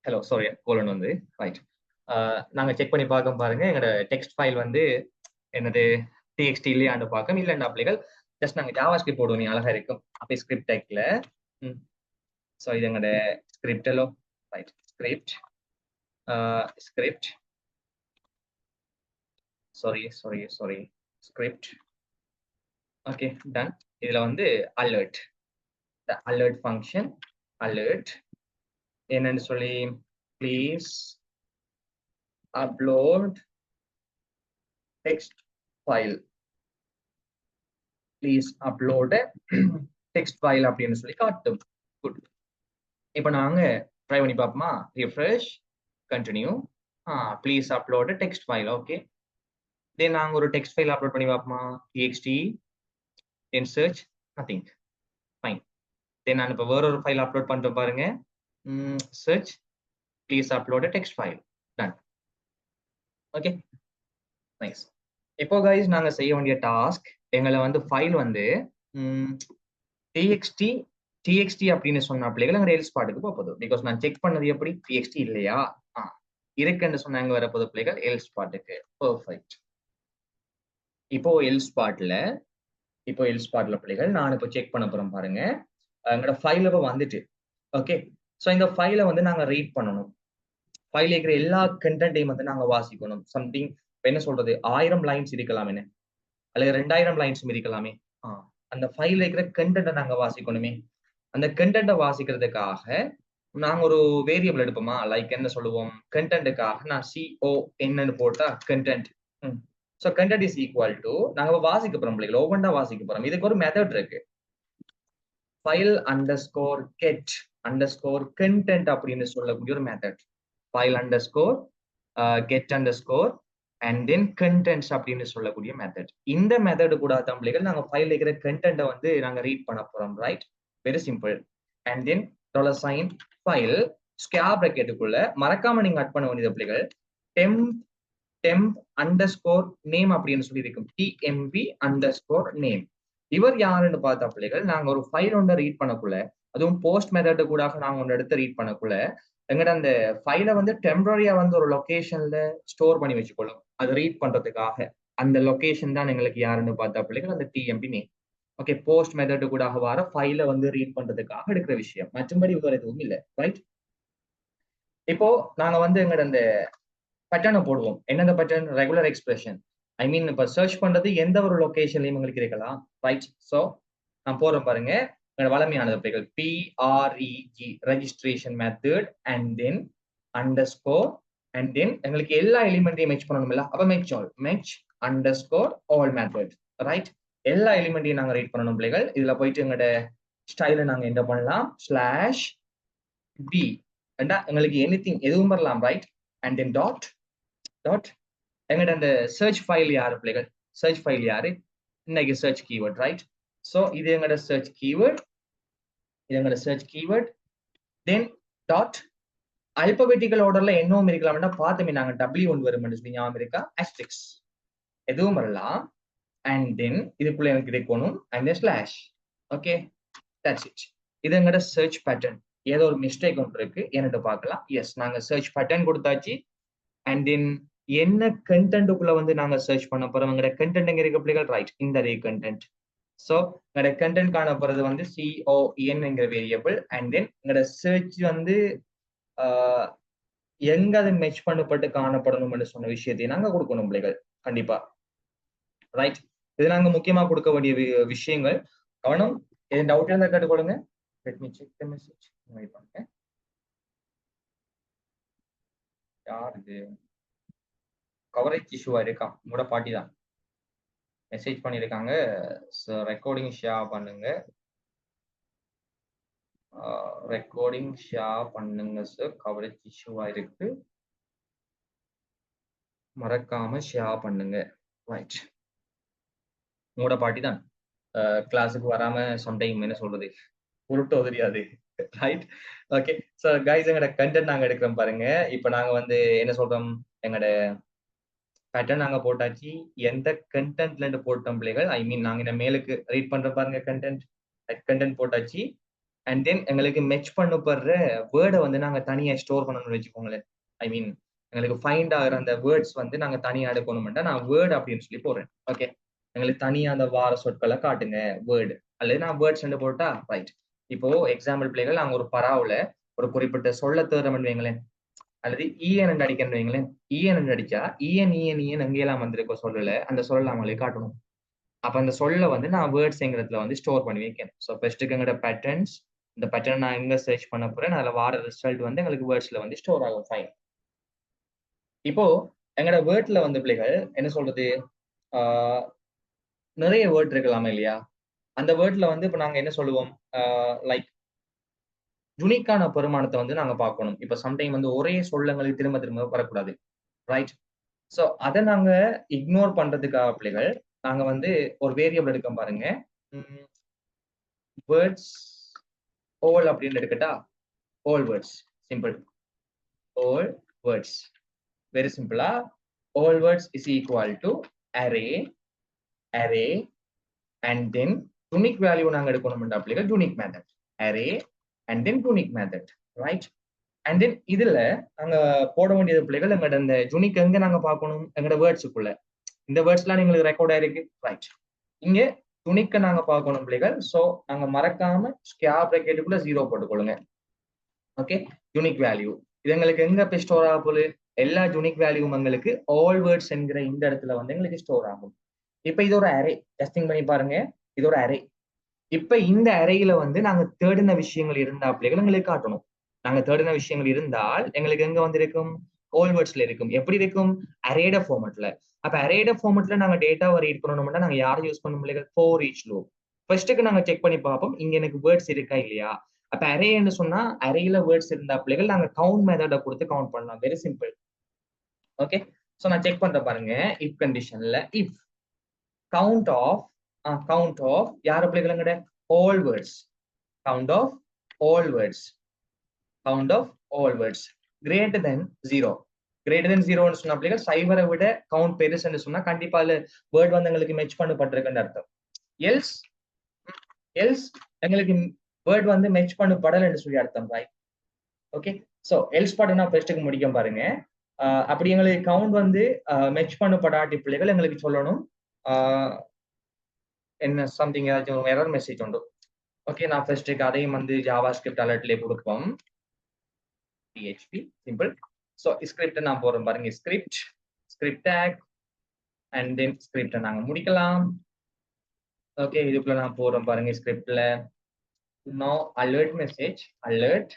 ஹலோ சாரி கோலன் வந்து ரைட். நாங்க செக் பண்ணி பார்க்க பாருங்க எங்களோட டெக்ஸ்ட் ஃபைல் வந்து என்னது டிஎக்ஸ்டி இல்லையான்னு பார்க்க இல்லைன்னா பிள்ளைகள் ஜஸ்ட் நாங்கள் ஜாவா ஸ்கிரிப்ட் போடுவோம், நீ அழகா இருக்கும் அப்படி ஸ்கிரிப்ட் டெக்ல. ஸோ இது எங்களோட ஸ்கிரிப்ட் எல்லோ right script script sorry script. Okay done. இதுல வந்து அலர்ட் அலர்ட் ஃபங்க்ஷன் அலர்ட் என்னன்னு சொல்லி please upload text file please upload text file அப்படின்னு சொல்லி காட்டும். குட். இப்போ நாங்க ட்ரை பண்ணி பார்ப்போமா? Refresh continue. Please upload text file. Okay then நாங்க ஒரு டெக்ஸ்ட் ஃபைல் அப்லோட் பண்ணி பார்ப்போமா? txt then search nothing fine. Then நான் இப்போ வேற ஒரு ஃபைல் அப்லோட் பண்றேன் பாருங்க. Search please upload text file. Done. Okay nice. இப்போ கைஸ் நாங்க செய்ய வேண்டிய டாஸ்க் எங்களை வந்து ஃபைல் வந்து டிஎக்ஸ்டி அப்படின்னு சொன்ன பிள்ளைகள் அங்கே எல்ஸ் பாட்டுக்கு போகுது. பிகாஸ் நான் செக் பண்ணது எப்படி டிஎக்ஸ்டி இல்லையா இருக்குன்னு சொன்னாங்க வரப்போது பிள்ளைகள் எல்ஸ் பாட்டுக்கு. பெர்ஃபெக்ட். இப்போ எல்ஸ் பாட்ல பிள்ளைகள் நான் இப்போ செக் பண்ண போறேன் பாருங்க. எங்களோட ஃபைல் இப்போ வந்துட்டு ஓகே. ஸோ இந்த ஃபைலை வந்து நாங்க ரீட் பண்ணணும். ஃபைல் இருக்கிற எல்லா கண்டென்ட்டையும் வந்து நாங்க வாசிக்கணும். சம்திங் என்ன சொல்றது 1000 லைன்ஸ் இருக்கலாமே அல்லது 2000 லைன்ஸும் இருக்கலாமே. அந்த ஃபைல் இருக்கிற கண்டென்ட்டை நாங்க வாசிக்கணுமே. அந்த கண்டென்ட்டை வாசிக்கிறதுக்காக நாங்க ஒரு வேரியபிள் எடுப்போமா? லைக் என்ன சொல்லுவோம், கண்டென்ட்டுக்காக நான் CON போட்டா content. So content is equal to நாங்க வாசிக்க போறோம் பிள்ளைகள், ஒவ்வொன்றா வாசிக்க போறோம். இதுக்கு ஒரு மெத்தட் இருக்கு. File underscore get underscore content அப்படின்னு சொல்லக்கூடிய ஒரு method. File underscore get underscore and then contents அப்படின்னு சொல்லக்கூடிய மெத்தட். இந்த மெத்தடு கூட தம்பிகள் நாங்க ஃபைல் இருக்கிற கண்டென்ட்டை வந்து நாங்க ரீட் பண்ண போறோம். Right, very simple. And then $sign file square பிராக்கெட்டுக்குள்ள மறக்காம நீங்க ஆட் பண்ண வேண்டியது பிள்ளைகள் temp அண்டர்ஸ்கோர் நேம் அப்படின்னு சொல்லி இருக்கும். TMP underscore name. இவர் யாருன்னு பார்த்தா பிள்ளைகள் நாங்க ஒரு ஃபைல் ஒன்றை ரீட் பண்ணக்குள்ள, அதுவும் போஸ்ட் மெத்தட் கூட நாங்க ஒன்று எடுத்து ரீட் பண்ணக்குள்ள எங்கட அந்த ஃபைலை வந்து டெம்பரரியா வந்து ஒரு லொகேஷன்ல ஸ்டோர் பண்ணி வச்சுக்கொள்ளும். அதை ரீட் பண்றதுக்காக அந்த லொகேஷன் தான் எங்களுக்கு யாருன்னு பார்த்தா பிள்ளைகள் அந்த TMP name. Okay, post method கூட வர ஃபைலை வந்து ரீட் பண்றதுக்காக எடுக்கிற விஷயம், மற்றபடி வேற எதுவும் இல்லை. ரைட், இப்போ நாங்க வந்து எங்கட அந்த பேட்டர்னை போடுவோம். என்னென்ன pattern? Regular expression. I mean இப்போ சர்ச் பண்றது எந்த ஒரு லொகேஷன்லயும் உங்களுக்கு இருக்கலாம். ரைட், ஸோ நான் போறேன் பாருங்க. வளமையானது பிள்ளைகள் PREG registration method and then underscore and then எங்களுக்கு எல்லா எலிமெண்ட்டையும் மெச் பண்ணணும் இல்ல, அப்ப மெச் அண்டர்ஸ்கோர் ஆல் மெத்தட். ரைட், எல்லா எலிமெண்ட்டையும் நாங்க ரீட் பண்ணணும் பிள்ளைகள். இதுல போயிட்டு எங்களோட ஸ்டைல நாங்க என்ன பண்ணலாம், /b எங்களுக்கு எனிதிங் எதுவும் வரலாம். ரைட், அண்ட் தென் டாட் எங்கட அந்த சர்ச் ஃபைல் யாரு பிள்ளைகள், சர்ச் ஃபைல் யாரு, இன்னைக்கு சர்ச் கீவேர்ட். ரைட், ஸோ இது எங்கட சர்ச் கீவேர்ட், தென் டாட் அல்பபெட்டிக்கல் ஆர்டர்ல என்னவும் இருக்கலாம்னா பார்த்துமே நாங்க W1 வரும் சொல்லி ஞாபகம் இருக்கா, அஸ்டெரிக்ஸ் எதுவும் வரலாம். அண்ட் தென் இதுக்குள்ள எனக்கு இருக்கணும் and then slash. Okay, that's it. இது எங்கட சர்ச் பேட்டர்ன். ஏதோ ஒரு மிஸ்டேக் ஒன்று இருக்கு என்னட்டு பார்க்கலாம். எஸ், நாங்க சர்ச் பேட்டர்ன் கொடுத்தாச்சு. அண்ட் தென் என்ன கண்டென்ட்டுக்குள்ள வந்து நாங்க சர்ச் பண்ண போறோம், எங்கட கண்டென்ட் எங்க இருக்க பிள்ளைகள்? ரைட், இந்த கண்டென்ட். ஸோ எங்களோட கண்டென்ட் காண போறது வந்து CON என்கிற வேரியபிள். அண்ட் தென் எங்களோட சர்ச் வந்து எங்க அது மெச் பண்ணப்பட்டு காணப்படணும்னு சொன்ன விஷயத்தையும் நாங்க கொடுக்கணும் பிள்ளைகள் கண்டிப்பா. ரைட், இது நாங்க முக்கியமா கொடுக்க வேண்டிய விஷயங்கள். கவனம், எதுவும் டவுட் இருந்தா கேட்டுக்கொள்ளுங்க. Let me check the message. Wait பண்ணுங்க. யார் இது? கவரேஜ் இஷ்யூவா இருக்கா? உங்களோட பாட்டி தான் மெசேஜ் பண்ணியிருக்காங்க. ரெக்கார்டிங் ஷேர் பண்ணுங்க, ரெக்கார்டிங் ஷேர் பண்ணுங்க சார், கவரேஜ் இஷ்யூவா இருக்கு, மறக்காம ஷேர் பண்ணுங்க. ரைட், உங்களோட பாட்டி தான் கிளாஸுக்கு வராம சம்டைம் என்ன சொல்றது உருட்டோ தெரியாது. Right, okay. ஸோ கைஸ் எங்களோட கண்டென்ட் நாங்க எடுக்கிறோம் பாருங்க. இப்போ நாங்க வந்து என்ன சொல்றோம், எங்களோட பேட்டர்ன் நாங்க போட்டாச்சு. எந்த கண்டென்ட்ல இருந்து போட்டோம் பிள்ளைகள், ஐ மீன் நாங்க இந்த மேலுக்கு ரீட் பண்ற பாருங்க கண்டென்ட் போட்டாச்சு. அண்ட் தென் எங்களுக்கு மெச் பண்ணப்படுற வேர்டை வந்து நாங்க தனியா ஸ்டோர் பண்ணணும்னு வச்சுக்கோங்களேன். ஐ மீன் எங்களுக்கு ஃபைண்ட் ஆகிற அந்த வேர்ட்ஸ் வந்து நாங்க தனியா எடுக்கணும்னா நான் வேர்டு அப்படின்னு சொல்லி போடுறேன். ஓகே, எங்களுக்கு தனியா அந்த வார சொற்களை காட்டுங்க வேர்டு, அல்லது நான் வேர்ட்ஸ் போட்டா ரைட். இப்போ எக்ஸாம்பிள் பிள்ளைகள் நாங்க ஒரு பராவுல ஒரு குறிப்பிட்ட சொல்ல தேர்றோம்னு வைங்களேன், அல்லது இஎன் அடிக்கணும் வைங்களேன். இஎன் அடிச்சா இஎன் எங்கெல்லாம் வந்திருக்கோ சொல்லல அந்த சொல்ல அவங்களுக்கு காட்டணும். அப்ப அந்த சொல்ல வந்து நான் வேர்ட்ஸ்ங்கிறதுல வந்து ஸ்டோர் பண்ணி வைக்கணும். ஸோ ஃபர்ஸ்ட்டுக்கு எங்களோட பேட்டர்ன்ஸ், இந்த பேட்டர்ன் நான் எங்க சர்ச் பண்ண போறேன், அதுல வார ரிசல்ட் வந்து எங்களுக்கு வேர்ட்ஸ்ல வந்து ஸ்டோர் ஆகும். ஃபைன். இப்போ எங்களோட வேர்ட்ல வந்து பிள்ளைகள் என்ன சொல்றது, நிறைய வேர்ட் இருக்கலாமா இல்லையா? அந்த வேர்ட்ல வந்து இப்ப நாங்க என்ன சொல்லுவோம், லைக் யுனிக்கான பெருமானத்தை வந்து நாங்க பார்க்கணும். இப்ப சம்டைம் வந்து ஒரே சொல்லங்களுக்கு திரும்ப திரும்ப வரக்கூடாது, ரைட்? ஸோ அதை நாங்க இக்னோர் பண்றதுக்காக பிள்ளைகள் நாங்க வந்து ஒரு வேரியபிள் எடுக்க பாருங்க. வேர்ட்ஸ் all அப்படின்னு எடுக்கட்டா, all words simple, all words very simple. All words is equal to array and then unique value நாங்க எடுக்கணும்னா அப்படிங்க unique method, array and then unique method, right? and then இதுல நாங்க போட வேண்டியது பிள்ளைகள் எங்கட இந்த unique எங்க நாங்க பார்க்கணும், எங்கட வேர்ட்ஸுக்குள்ள. இந்த வேர்ட்ஸ்லாம் எங்களுக்கு ரெக்கார்ட் ஆயிருக்கு, ரைட்? இங்க unique நாங்க பார்க்கணும் பிள்ளைகள். சோ நாங்க மறக்காம ஸ்கேர் பிராக்கெட்டுக்குள்ள 0 போட்டுக்கொள்ளுங்க. ஓகே, யூனிக் வேல்யூ இது எங்களுக்கு எங்க போய் ஸ்டோர் ஆக போகுது, எல்லா யூனிக் வேல்யூவும் எங்களுக்கு ஆல் வேர்ட்ஸ் என்கிற இந்த இடத்துல வந்து எங்களுக்கு ஸ்டோர் ஆகும். இப்ப இது ஒரு அரே, டெஸ்டிங் பண்ணி பாருங்க, இது ஒரு அரே. இப்ப இந்த அறையில வந்து நாங்க தேடின விஷயங்கள் இருந்தா பிள்ளைகள் எங்களுக்கு காட்டணும். நாங்க தேடின விஷயங்கள் இருந்தால் எங்களுக்கு எங்க வந்து இருக்கும், ஆல் வேர்ட்ஸ்ல இருக்கும். எப்படி இருக்கும், அரேட ஃபார்மட்ல. அப்ப அரேட ஃபார்மட்ல நாங்க டேட்டாவை ரீட் பண்ணணும்னா நாங்க யாரை யூஸ் பண்ணணும் பிள்ளைகள், ஃபார் ஈச் லூப். ஃபர்ஸ்ட்டுக்கு நாங்க செக் பண்ணி பார்ப்போம் இங்க எனக்கு வேர்ட்ஸ் இருக்கா இல்லையா. அப்ப அரேன்னு சொன்னா அறையில வேர்ட்ஸ் இருந்தா பிள்ளைகள் நாங்க கவுண்ட் மெத்தட கொடுத்து கவுண்ட் பண்ணலாம். Very simple. ஓகே, சோ நான் செக் பண்ற பாருங்க. இஃப் கண்டிஷன்ல இஃப் கவுண்ட் ஆஃப் யார பிள்ளைகள், all words, count of all words, count of all words greater than 0. greater than 0 ன்னு சொன்னா பிள்ளைகள் சைபரை விட கவுண்ட் பெருசுன்னு சொன்னா கண்டிப்பா அதுல வேர்ட் வந்து எங்களுக்கு மெச் பண்ணப்பட்டிருக்குன்னு அர்த்தம். எல்ஸ் எங்களுக்கு வேர்ட் வந்து மெச் பண்ணப்படலைன்னு சொல்லி அர்த்தம், ரைட்? ஓகே, சோ எல்ஸ் பாட்டுனா ஃபர்ஸ்ட்டுக்கு முடிக்கும் பாருங்க. அப்படி எங்களுக்கு கவுண்ட் வந்து மெச் பண்ணப்படாட்டி பிள்ளைகள் எங்களுக்கு சொல்லணும் என்ன சம்திங் ஏதாச்சும் எரர் மெசேஜ் உண்டு. ஓகே, நான் ஃபர்ஸ்ட்டுக்கு அதையும் வந்து ஜாவா ஸ்கிரிப்ட் அலர்ட்லேயே கொடுப்போம். PHP simple. ஸோ ஸ்கிரிப்ட் நான் போறேன் பாருங்க, ஸ்கிரிப்ட் டேக் அண்ட் தென் ஸ்கிரிப்டை நாங்க முடிக்கலாம். ஓகே, இதுக்குள்ள நான் போறேன் பாருங்க, ஸ்கிரிப்ட்ல no alert message, alert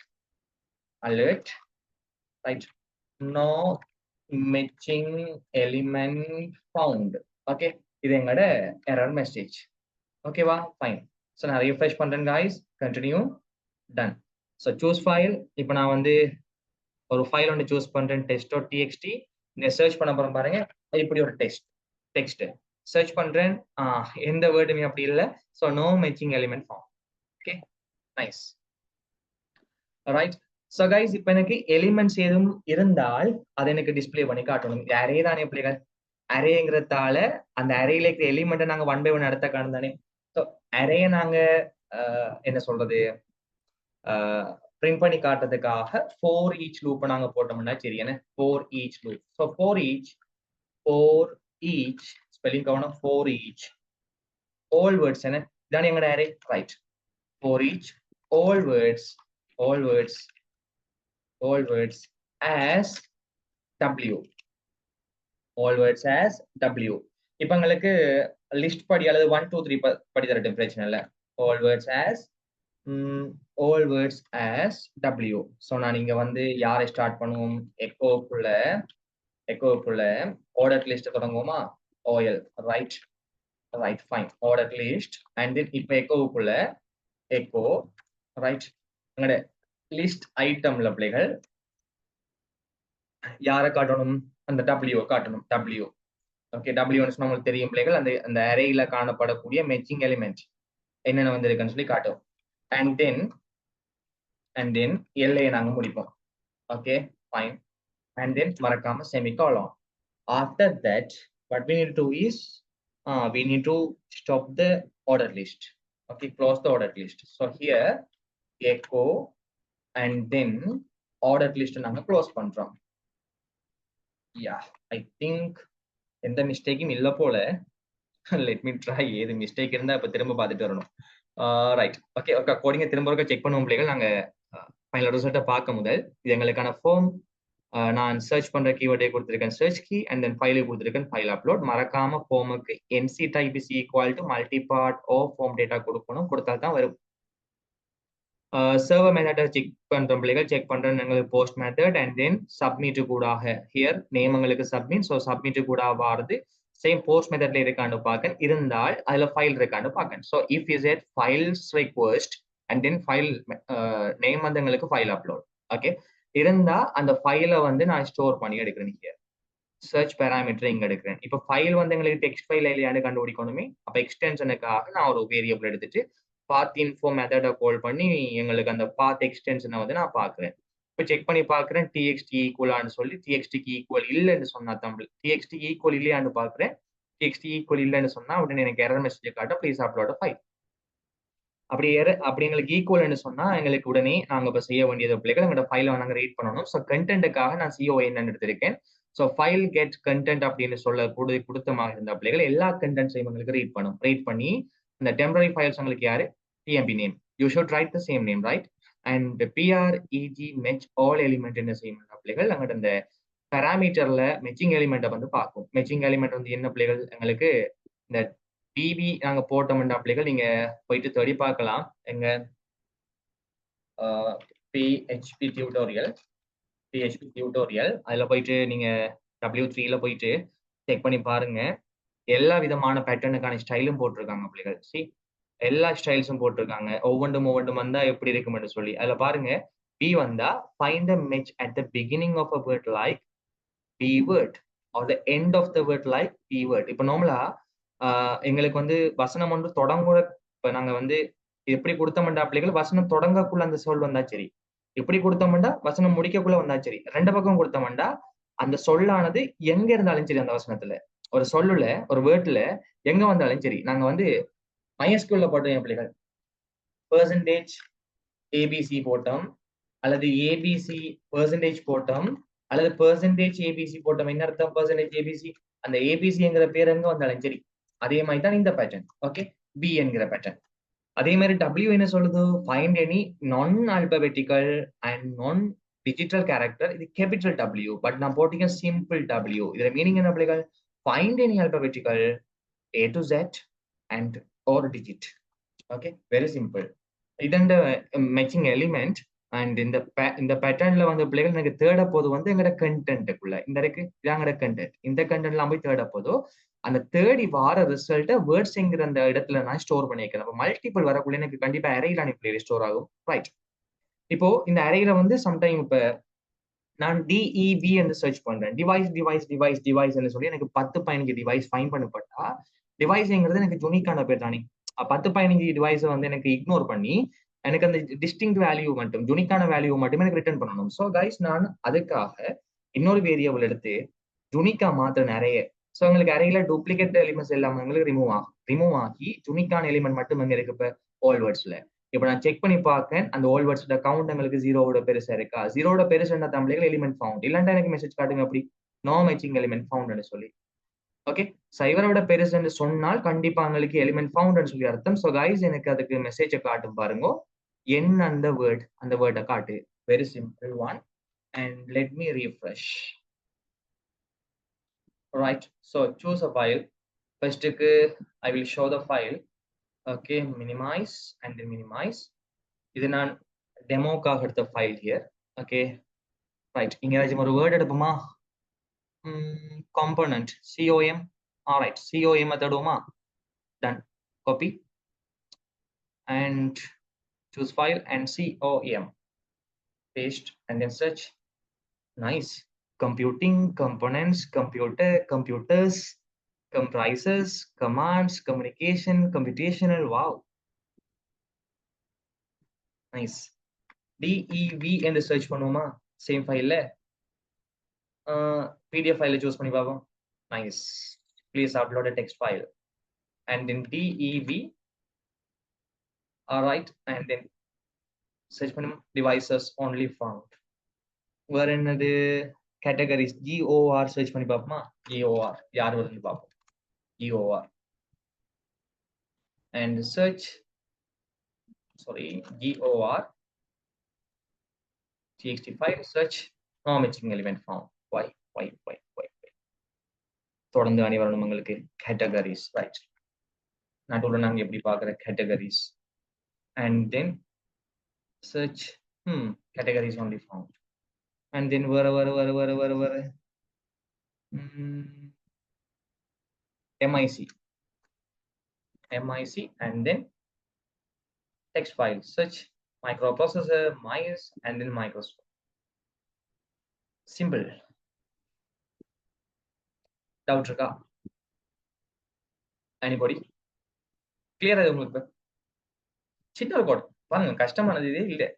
right, no matching element found. Okay, இது எங்களோட எரர் மெசேஜ். ஓகேவா, ஃபைன். ஸோ நான் ரிஃப்ரெஷ் பண்றேன் guys, continue, done. So choose file. இப்போ நான் வந்து ஒரு ஃபைல் ஒன்று சூஸ் பண்றேன், test.txt. இங்க சர்ச் பண்ண போறோம் பாருங்க, இப்படி ஒரு டெக்ஸ்ட் சர்ச் பண்றேன். எந்த வேர்டுமே அப்படி இல்லை. So no matching element form. Okay, nice, right. So guys இப்போ எனக்கு எலிமெண்ட்ஸ் எதுவும் இருந்தால் அதை எனக்கு டிஸ்பிளே பண்ணி காட்டணும். இது அரே தானே பிள்ளைகள், அரேங்கிறதால அந்த அரேல இருக்கிற எலிமெண்ட்டை நாங்க 1 by 1 எடுத்த காணும் தானே. ஸோ அரேயை நாங்க என்ன சொல்றது, பிரிண்ட் பண்ணி காட்டுறதுக்காக ஃபார் ஈச் லூப் நாங்க போட்டோம்னா சரி என்ன, for each loop. So for each spelling கவனம், ஃபார் ஈச் ஆல் வேர்ட்ஸ் என்ன இதானே எங்கட array, right? For each all words as w, all words as w. இப்போ உங்களுக்கு லிஸ்ட் படி அல்லது 1 2 3 படி தரட்டும், பிரச்சனை இல்லை. all words as w. So நான் இங்க வந்து யாரை ஸ்டார்ட் பண்ணுவோம், எக்கோக்குள்ள ஆர்டர் லிஸ்ட் தொடங்குவோமா, OL, right, fine, order list. And then இப்போ எக்கோவுக்குள்ள எக்கோ, ரைட், எங்கட லிஸ்ட் ஐட்டம்ல பிள்ளைகள் யாரை காட்டணும், அந்த W காட்டணும், W. ஓகே, W உங்களுக்கு தெரியும் பிள்ளைகள், அந்த அரேல காணப்படக்கூடிய மேட்சிங் எலிமெண்ட் என்னென்ன வந்திருக்குன்னு சொல்லி காட்டும். அண்ட் தென் எல்லையை நாங்க முடிப்போம். Okay, fine. அண்ட் தென் மறக்காம semicolon. After that what we need to do is we need to stop the order list. Okay, close the order list. So here echo and then ordered list நாங்க க்ளோஸ் பண்றோம். Yeah, I think எந்த மிஸ்டேக்கும் இல்ல போல. Let me try. ஏது மிஸ்டேக் இருந்தா இப்ப திரும்ப பார்த்துட்டு வரணும். ரைட், ஓகே, கோடிங்க திரும்ப ஒருக்கா செக் பண்ணுவோம் பிள்ளைகள். நாங்க ஃபைனல் ரிசல்ட்டை பார்க்க முதல் இது எங்களுக்கான ஃபார்ம். நான் சர்ச் பண்ற கீவேர்டை கொடுத்துருக்கேன் சர்ச் கீ அண்ட் தென் ஃபைலை கொடுத்துருக்கேன் ஃபைல் அப்லோட். மறக்காம ஃபார்முக்கு enctype is equal to multipart ஓ ஃபார்ம் டேட்டா கொடுக்கணும், கொடுத்தால் தான் வரும். சர்வர் மெத்தடை செக் பண்ற பிள்ளைகள் செக் பண்றேன் எங்களுக்கு post method and then submit கூடாக ஹியர் நேம் எங்களுக்கு சப்மிட். ஸோ சப்மிட் கூட வாருது சேம் போஸ்ட் மெத்தட்ல இருக்கான்னு பார்க்க இருந்தால் அதுல ஃபைல் இருக்கான்னு பார்க்க. So if isset files request and then file name வந்து எங்களுக்கு ஃபைல் அப்லோட். ஓகே, இருந்தா அந்த ஃபைலை வந்து நான் ஸ்டோர் பண்ணி எடுக்கிறேன். இங்க சர்ச் பேராமீட்டர் இங்க எடுக்கிறேன். இப்போ ஃபைல் வந்து எங்களுக்கு டெக்ஸ்ட் ஃபைல் இல்லையான்னு கண்டுபிடிக்கணுமே. அப்போ எக்ஸ்டென்ஷனுக்காக நான் ஒரு வேரியபிள் எடுத்துட்டு பாத் இன்ஃபோ மெத்தடை கால் பண்ணி எங்களுக்கு அந்த பாத் எக்ஸ்டென்ஷனை வந்து நான் பார்க்குறேன். இப்போ செக் பண்ணி பார்க்குறேன் டிஎக்ஸ்டி ஈக்குவலான்னு சொல்லி டிஎக்ஸ்டிக்கு ஈக்குவல் இல்லைன்னு சொன்னா தமிழ் டிஎக்ஸ்டிக்கு ஈக்குவல் இல்லையான்னு பார்க்குறேன். டிஎக்ஸ்டி ஈக்குவல் இல்லைன்னு சொன்னா உடனே எனக்கு எரர் மெசேஜ் காட்ட ப்ளீஸ் அப்லோட் ஃபைல். அப்படி எங்களுக்கு ஈக்குவல்னு சொன்னா எங்களுக்கு உடனே நாங்க இப்ப செய்ய வேண்டியது பிள்ளைகள் எங்களோட ஃபைலை நாங்க ரீட் பண்ணணும். ஸோ கண்டென்ட்டுக்காக நான் சிஓஎன் எடுத்திருக்கேன். ஸோ ஃபைல் கெட் கண்டென்ட் அப்படின்னு சொல்ல கொடுத்தமாக இருந்த பிள்ளைகள் எல்லா கண்டென்ட்ஸையும் எங்களுக்கு ரீட் பண்ணும். ரீட் பண்ணி இந்த டெம்பரரி ஃபைல்ஸ் எங்களுக்கு யாரு TMP name you should write the same name right and PREG match all element என்ன செய்யும் பிள்ளைகள் எங்கள்கிட்ட இந்த பேராமீட்டர்ல மெச்சிங் எலிமெண்ட்டை வந்து பார்க்கும். மெச்சிங் எலிமெண்ட் வந்து என்ன பிள்ளைகள் எங்களுக்கு இந்த டிபி நாங்க போட்டோம்னா பிள்ளைகள் நீங்க போயிட்டு தேடி பார்க்கலாம். எங்க பிஹெச்பி டியூட்டோரியல் அதுல போயிட்டு நீங்க W3ல போயிட்டு செக் பண்ணி பாருங்க. எல்லா விதமான பேட்டர்னுக்கான ஸ்டைலும் போட்டிருக்காங்க பிள்ளைகள். சி எல்லா ஸ்டைல்ஸும் போட்டிருக்காங்க. ஒவ்வொன்றும் வந்தா எப்படி இருக்கும்னு சொல்லி அதுல பாருங்க. பி வந்தா find a match at the beginning of a word like b word or the end of the word like b word. இப்போ நார்மலா எங்களுக்கு வந்து வசனம் ஒன்று தொடங்குற இப்ப நாங்க வந்து எப்படி கொடுத்தோம்டா பிள்ளைகள் வசனம் தொடங்கக்குள்ள அந்த சொல் வந்தா சரி, எப்படி கொடுத்தோம்டா வசனம் முடிக்கக்குள்ள வந்தா சரி, ரெண்டு பக்கம் கொடுத்தோம்டா அந்த சொல்லானது எங்க இருந்தாலும் சரி அந்த வசனத்துல ஒரு சொல்லுல ஒரு வேர்ட்ல எங்க வந்தாலும் சரி நாங்க வந்து மைஎஸ்கியூல போட்டோம் பிள்ளைகள் பெர்சன்டேஜ் ஏபிசி போட்டோம் அல்லது ஏபிசி பெர்சன்டேஜ் போட்டோம் அல்லது பெர்சன்டேஜ் ஏபிசி போட்டோம். என்ன அர்த்தம் பெர்சன்டேஜ் ஏபிசி? அந்த ஏபிசிங்கிற பேர் எங்க வந்தாலும் சரி. அதே மாதிரி தான் இந்த பேட்டர்ன். ஓகே, பி என்கிற பேட்டர்ன். அதே மாதிரி டபிள்யூ என்ன சொல்லுது? Find any non alphabetical and non digital character. இது கேபிட்டல் டபிள்யூ பட் நான் போட்டீங்க சிம்பிள் டபிள்யூ. இதுல மீனிங் என்ன பிள்ளைகள்? Find any alphabetical A to Z and ஒரு டிஜிட். Okay, very simple. இதண்ட மேட்சிங் எலிமெண்ட் அண்ட் இந்த பேட்டர்ன்ல வந்து பிள்ளைகள் எனக்கு தேட போது வந்து எங்கட கண்டென்ட்டுக்குள்ள இந்த இருக்கு இதாங்கட கண்டென்ட். இந்த கண்டென்ட்லாம் போய் தேட போதோ அந்த தேடி வார ரிசல்ட்டை வேர்ட்ஸ்ங்கிற அந்த இடத்துல நான் ஸ்டோர் பண்ணிக்கிறேன். அப்போ மல்டிபிள் வரக்குள்ள எனக்கு கண்டிப்பா அரையில அனுப்பி ஸ்டோர் ஆகும். ரைட், இப்போ இந்த அரையில வந்து சம்டைம் இப்ப நான் டிஇபி என்று சர்ச் பண்றேன். டிவைஸ் சொல்லி எனக்கு 10-15 டிவைஸ் ஃபைன் பண்ணப்பட்டா டிவைஸ்ங்கிறது எனக்கு யூனிக்கான பேர் தானே. 10-15 டிவைஸை வந்து எனக்கு இக்னோர் பண்ணி எனக்கு அந்த டிஸ்டிங் வேல்யூ மட்டும் யூனிக்கான வேல்யூ மட்டும் எனக்கு ரிட்டர்ன் பண்ணணும். ஸோ கைஸ் நான் அதுக்காக இன்னொரு வேரியபிள் எடுத்து யூனிக்கா மாத்திர நிறைய. ஸோ எங்களுக்கு அறையில டூப்ளிகேட் எலிமெண்ட்ஸ் எல்லாமே எங்களுக்கு ரிமூவ் ஆகி யூனிக்கான எலிமெண்ட் மட்டும் எங்க இருக்கு இப்ப ஆல் வேர்ட்ஸ்ல. இப்ப நான் செக் பண்ணி பார்க்கேன் அந்த ஆல் வேர்ட்ஸோட கவுண்ட் எங்களுக்கு 0வோட பெருசா இருக்கா? 0வோட பெருசு என்ன தமிழ்ல எலிமெண்ட் ஃபவுண்ட் இல்லாண்டா எனக்கு மெசேஜ் காட்டுங்க அப்படி நோ மேட்சிங் எலிமெண்ட் ஃபவுண்ட்னு சொல்லி. ஓகே, சைவரோட பெருசுன்னு சொன்னால் கண்டிப்பா எங்களுக்கு எலிமெண்ட் ஃபவுண்ட்னு சொல்லி அர்த்தம். ஸோ கைஸ் எனக்கு அதுக்கு மெசேஜை காட்டும் பாருங்க. என்ன அந்த வேர்டை காட்டு. Very simple one and let me refresh. Right, so choose a file. First, I will show the file. Okay, minimize and then minimize. This is a demo file here. Okay, right. Inga ஒரு word எடுப்போமா? Component com. All right, com எடுத்துடுமா? Done. Copy and choose file and com. Paste and then search. Nice. Computing, components, computers, comprises, commands, communication, computational. Wow, nice. dev and search பண்ணுமா same file pdf file choose பண்ணி பாப்போம். Nice, please upload a text file and in dev. All right, and then search பண்ணும் டிவைசஸ் only found. வேற என்னது கேட்டகரிஸ் ஜிஓஆர் சர்ச் பண்ணி பார்ப்போமா? ஜிஓஆர் யார் வருதுன்னு பார்ப்போம். ஜிஓஆர் and search GOR txt5 search no matching element found. Why? தொடர்ந்து அனைவரும் உங்களுக்கு கேட்டகரிஸ் ரைட். நடுவில் நாங்கள் எப்படி பார்க்குற categories and then search categories only found and then வர MIC and then text file search microprocessor mice and then Microsoft. Simple. Doubt இருக்கா? Anybody? Clear ஆகுது உங்களுக்கு? சின்ன கோட் பாருங்க, கஷ்டமானது இதே இல்லை.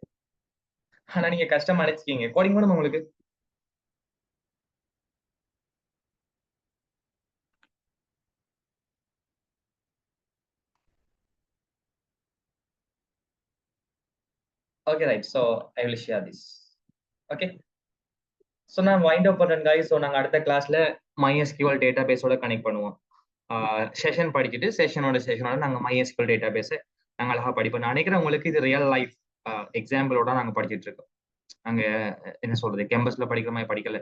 ஆனா நீங்க கஷ்டமா நினைச்சிக்கீங்க. கோடிங் வேணுமா உங்களுக்கு? Okay, right. So I will share this. Okay. So நான் வைண்ட் அப் பண்றேன் guys. So நாங்க அடுத்த கிளாஸ்ல MySQL டேட்டாபேஸோட கனெக்ட் பண்ணுவோம். செஷன் படிச்சுட்டு செஷனோட நாங்க MySQL டேட்டாபேஸை நாங்க அழகா படிப்போம். நான் நினைக்கிறேன் உங்களுக்கு இது ரியல் லைஃப் எக்ஸாம்பிளோட நாங்க படிச்சுட்டு இருக்கோம். நாங்க என்ன சொல்றது, கேம்பஸ்ல படிக்கிற மாதிரி படிக்கல.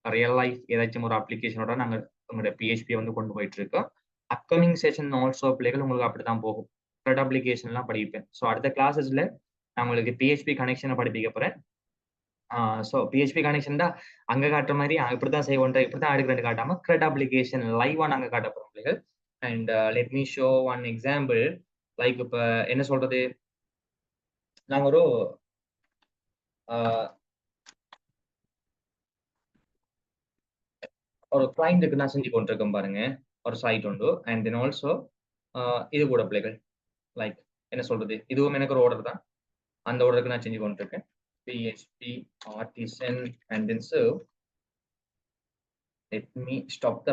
ரியல் லைஃப் ஏதாச்சும் ஒரு அப்ளிகேஷனோட நாங்க உங்களோட பிஹெச்பி வந்து கொண்டு போயிட்டு இருக்கோம். அப்கமிங் செஷன் ஆல்சோ பிள்ளைகள் உங்களுக்கு அப்படித்தான் போகும். த்ரெட் அப்ளிகேஷன்லாம் படிப்பேன். ஸோ அடுத்த கிளாஸஸ்ல நான் உங்களுக்கு பிஹெச்பி கனெக்ஷனை படிப்பிக்க போறேன். ஸோ பிஹெச்பி கனெக்ஷன் தான் அங்கே காட்டுற மாதிரி இப்படிதான் செய்வோம், இப்படிதான் அடுக்கிறேன் காட்டாம த்ரெட் அப்ளிகேஷன் லைவா நாங்க காட்ட போறோம் பிள்ளைகள். And let me show one example. Like இப்ப என்ன சொல்றது, நாங்க ஒரு கிளைண்ட்டுக்கு நான் செஞ்சு கொண்டிருக்கேன் பாருங்க, ஒரு சைட் உண்டு. அண்ட் தென் ஆல்சோ இது கூட பிள்ளைகள் லைக் என்ன சொல்றது, இதுவும் எனக்கு ஒரு ஆர்டர் தான். அந்த ஆர்டருக்கு நான் செஞ்சு கொண்டிருக்கேன். PHP artisan and then serve. Let me stop the